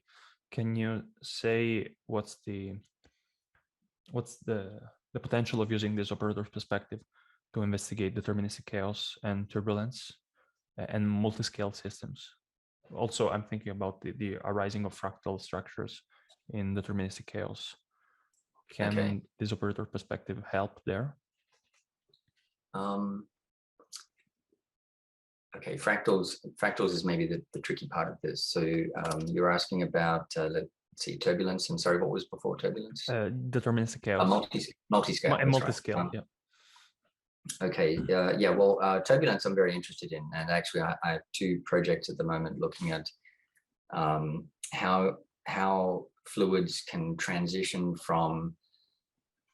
can you say what's the potential of using this operator perspective to investigate deterministic chaos and turbulence and multiscale systems? Also, I'm thinking about the arising of fractal structures in deterministic chaos. Can this operator perspective help there? Okay, fractals is maybe the tricky part of this. So you're asking about, let's see, turbulence, and sorry, what was before turbulence? Deterministic chaos. Multiscale. And multiscale, right. Yeah. Okay, well, turbulence I'm very interested in. And actually I have two projects at the moment looking at how fluids can transition from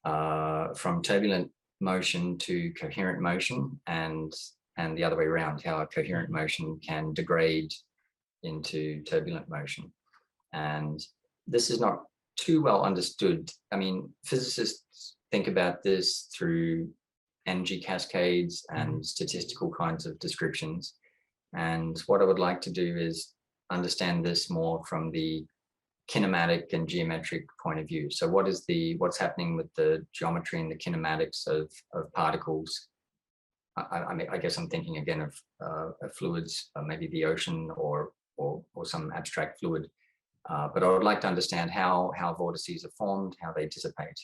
turbulent motion to coherent motion, and the other way around, how a coherent motion can degrade into turbulent motion. And this is not too well understood. I mean, physicists think about this through energy cascades and statistical kinds of descriptions. And what I would like to do is understand this more from the kinematic and geometric point of view. So what's happening with the geometry and the kinematics of particles? I mean, I guess I'm thinking again of fluids, maybe the ocean or some abstract fluid. But I would like to understand how vortices are formed, how they dissipate.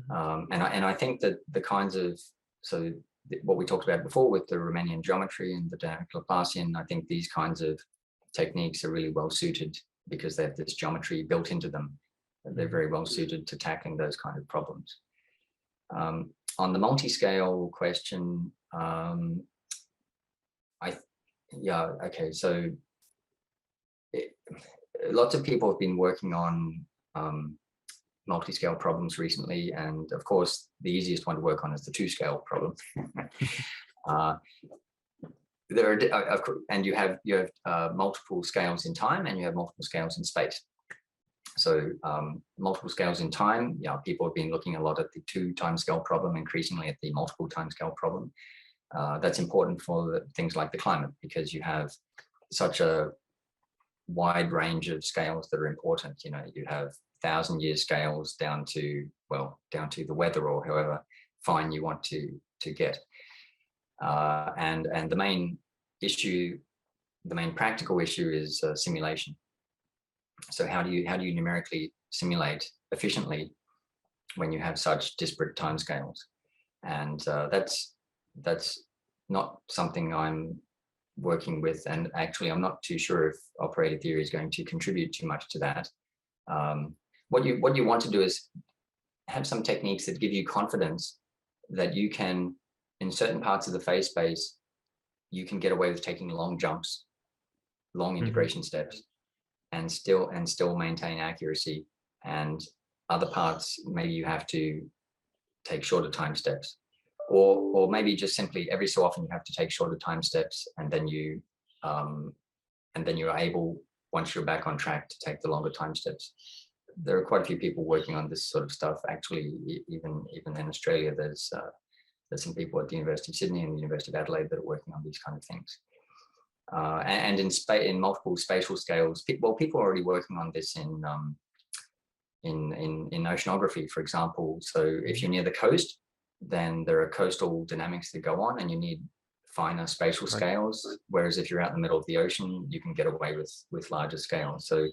And I think that the kinds of, so what we talked about before with the Riemannian geometry and the dynamical Laplacian, I think these kinds of techniques are really well suited because they have this geometry built into them. And they're very well suited to tackling those kind of problems. On the multiscale question, so lots of people have been working on multiscale problems recently, and of course the easiest one to work on is the two-scale problem. There are, and you have multiple scales in time, and you have multiple scales in space. So multiple scales in time, people have been looking a lot at the 2 timescale problem, increasingly at the multiple timescale problem. That's important for things like the climate, because you have such a wide range of scales that are important. You have 1,000-year scales down to the weather, or however fine you want to get. And the main practical issue is simulation. So how do you numerically simulate efficiently when you have such disparate timescales? And that's not something I'm working with, and actually I'm not too sure if operator theory is going to contribute too much to that. What you want to do is have some techniques that give you confidence that you can, in certain parts of the phase space, you can get away with taking long jumps, long integration steps, and still maintain accuracy. And other parts, maybe you have to take shorter time steps, or maybe just simply every so often you have to take shorter time steps, and then you're able, once you're back on track, to take the longer time steps. there are quite a few people working on this sort of stuff. Actually, even in Australia, there's some people at the University of Sydney and the University of Adelaide that are working on these kind of things. And in multiple spatial scales, people are already working on this in oceanography, for example. So if you're near the coast, then there are coastal dynamics that go on, and you need finer spatial scales. Whereas if you're out in the middle of the ocean, you can get away with larger scales. So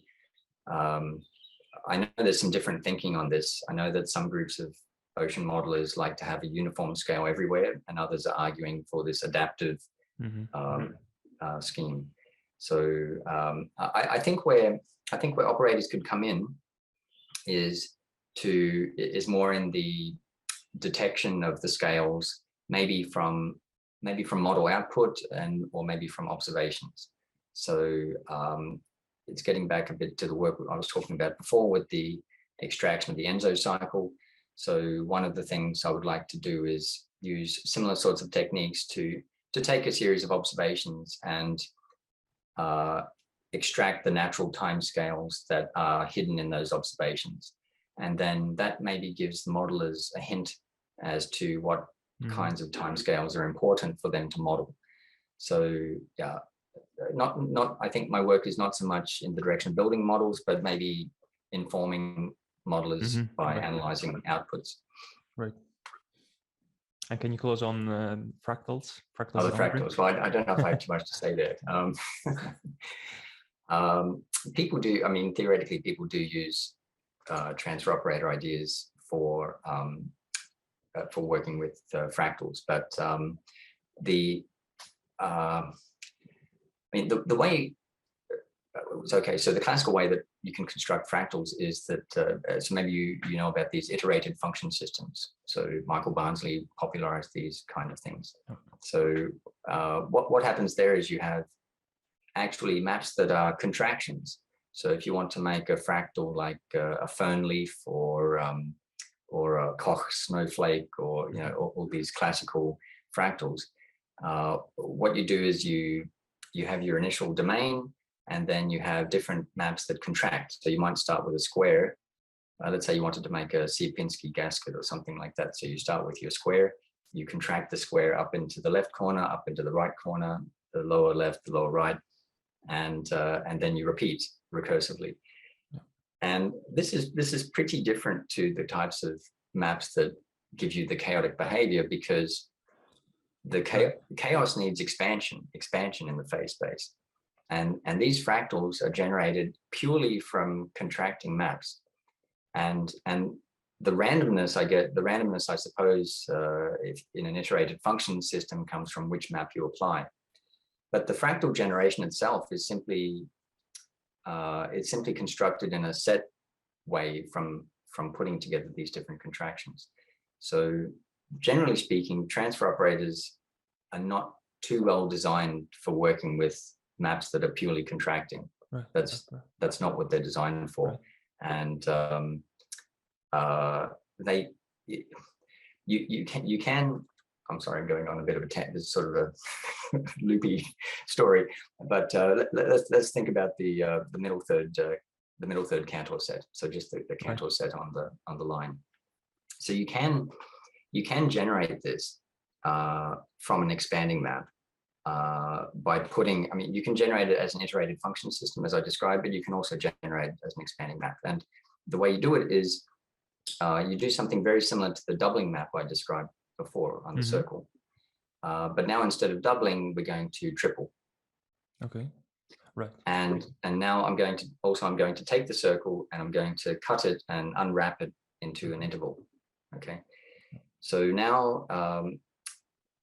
I know there's some different thinking on this. I know that some groups of ocean modelers like to have a uniform scale everywhere, and others are arguing for this adaptive scheme. So I think where operators could come in is more in the detection of the scales, maybe from model output or maybe from observations. So it's getting back a bit to the work I was talking about before with the extraction of the Enzo cycle. So one of the things I would like to do is use similar sorts of techniques to take a series of observations and extract the natural timescales that are hidden in those observations. And then that maybe gives the modelers a hint as to what kinds of timescales are important for them to model. So yeah, I think my work is not so much in the direction of building models, but maybe informing modelers by analyzing outputs. Right. And can you close on fractals? The fractals. Well, I don't know if I have too much to say there. People do, I mean, theoretically, people do use transfer operator ideas for working with fractals, but I mean, the way, okay, so the classical way that you can construct fractals is that, so maybe you know about these iterated function systems. So Michael Barnsley popularized these kind of things. So what happens there is you have actually maps that are contractions. So if you want to make a fractal like a fern leaf or a Koch snowflake, or all these classical fractals, what you do is you have your initial domain, and then you have different maps that contract. So you might start with a square. Let's say you wanted to make a Sierpinski gasket or something like that. So you start with your square, you contract the square up into the left corner, up into the right corner, the lower left, the lower right, and then you repeat recursively. And this is pretty different to the types of maps that give you the chaotic behavior, because the chaos needs expansion in the phase space. And these fractals are generated purely from contracting maps. And the randomness I suppose, if in an iterated function system, comes from which map you apply. But the fractal generation itself is simply it's simply constructed in a set way from putting together these different contractions. So generally speaking, transfer operators are not too well designed for working with maps that are purely contracting. Right. That's not what they're designed for. Right. And you can. I'm sorry, I'm going on a bit of a this is sort of a loopy story, but let's think about the middle third Cantor set. So just the Cantor set on the line. So you can generate this from an expanding map by putting. I mean, you can generate it as an iterated function system, as I described, but you can also generate it as an expanding map. And the way you do it is you do something very similar to the doubling map I described before on the circle, but now instead of doubling, we're going to triple. Okay, right. And now I'm going to take the circle and I'm going to cut it and unwrap it into an interval. Okay, so now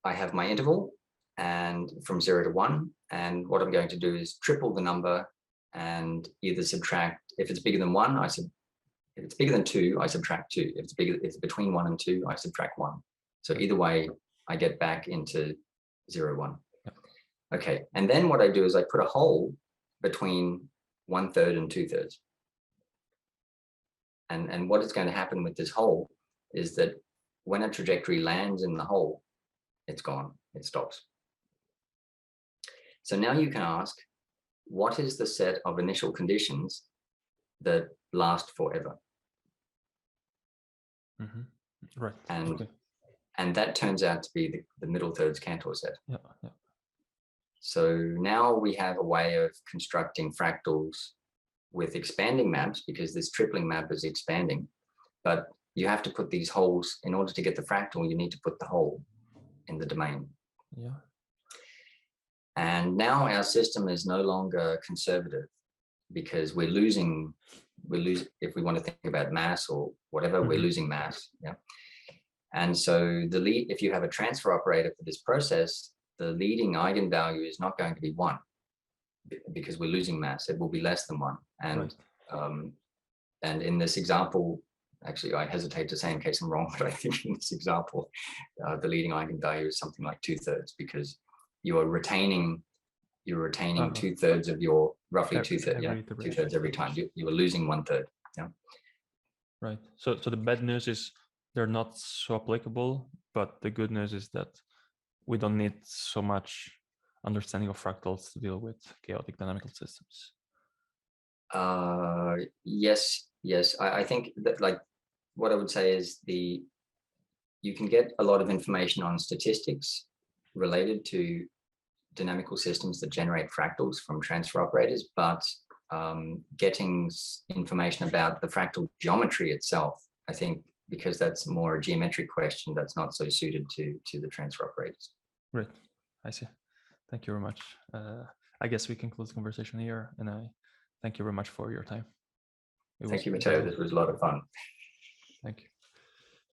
I have my interval, and from 0 to 1, and what I'm going to do is triple the number and either subtract. If it's bigger than 1, if it's bigger than 2, I subtract 2. If it's between 1 and 2, I subtract 1. So either way, I get back into 0, 1. Okay, and then what I do is I put a hole between 1/3 and 2/3. And what is going to happen with this hole is that when a trajectory lands in the hole, it's gone, it stops. So now you can ask, what is the set of initial conditions that last forever. Right. And okay. and that turns out to be the middle thirds Cantor set. Yeah. Yeah. So now we have a way of constructing fractals with expanding maps, because this tripling map is expanding, but you have to put these holes in order to get the fractal. You need to put the hole in the domain. Yeah. And now our system is no longer conservative, because we're losing if we want to think about mass or whatever, we're losing mass. Yeah. And so if you have a transfer operator for this process, the leading eigenvalue is not going to be 1, because we're losing mass. It will be less than 1. And Right. And in this example, actually, I hesitate to say in case I'm wrong, but I think in this example, the leading eigenvalue is something like 2/3, because you are retaining 2/3 of your, roughly 2/3, yeah, 2/3 every time. You are losing 1/3. Yeah. Right. So the bad news is they're not so applicable, but the good news is that we don't need so much understanding of fractals to deal with chaotic dynamical systems. Yes. I think that, like, what I would say is you can get a lot of information on statistics related to dynamical systems that generate fractals from transfer operators, but getting information about the fractal geometry itself, I think, because that's more a geometric question, that's not so suited to the transfer operators. Great. I see. Thank you very much. I guess we can close the conversation here, and I thank you very much for your time. Thank you, Matteo. This was a lot of fun. Thank you.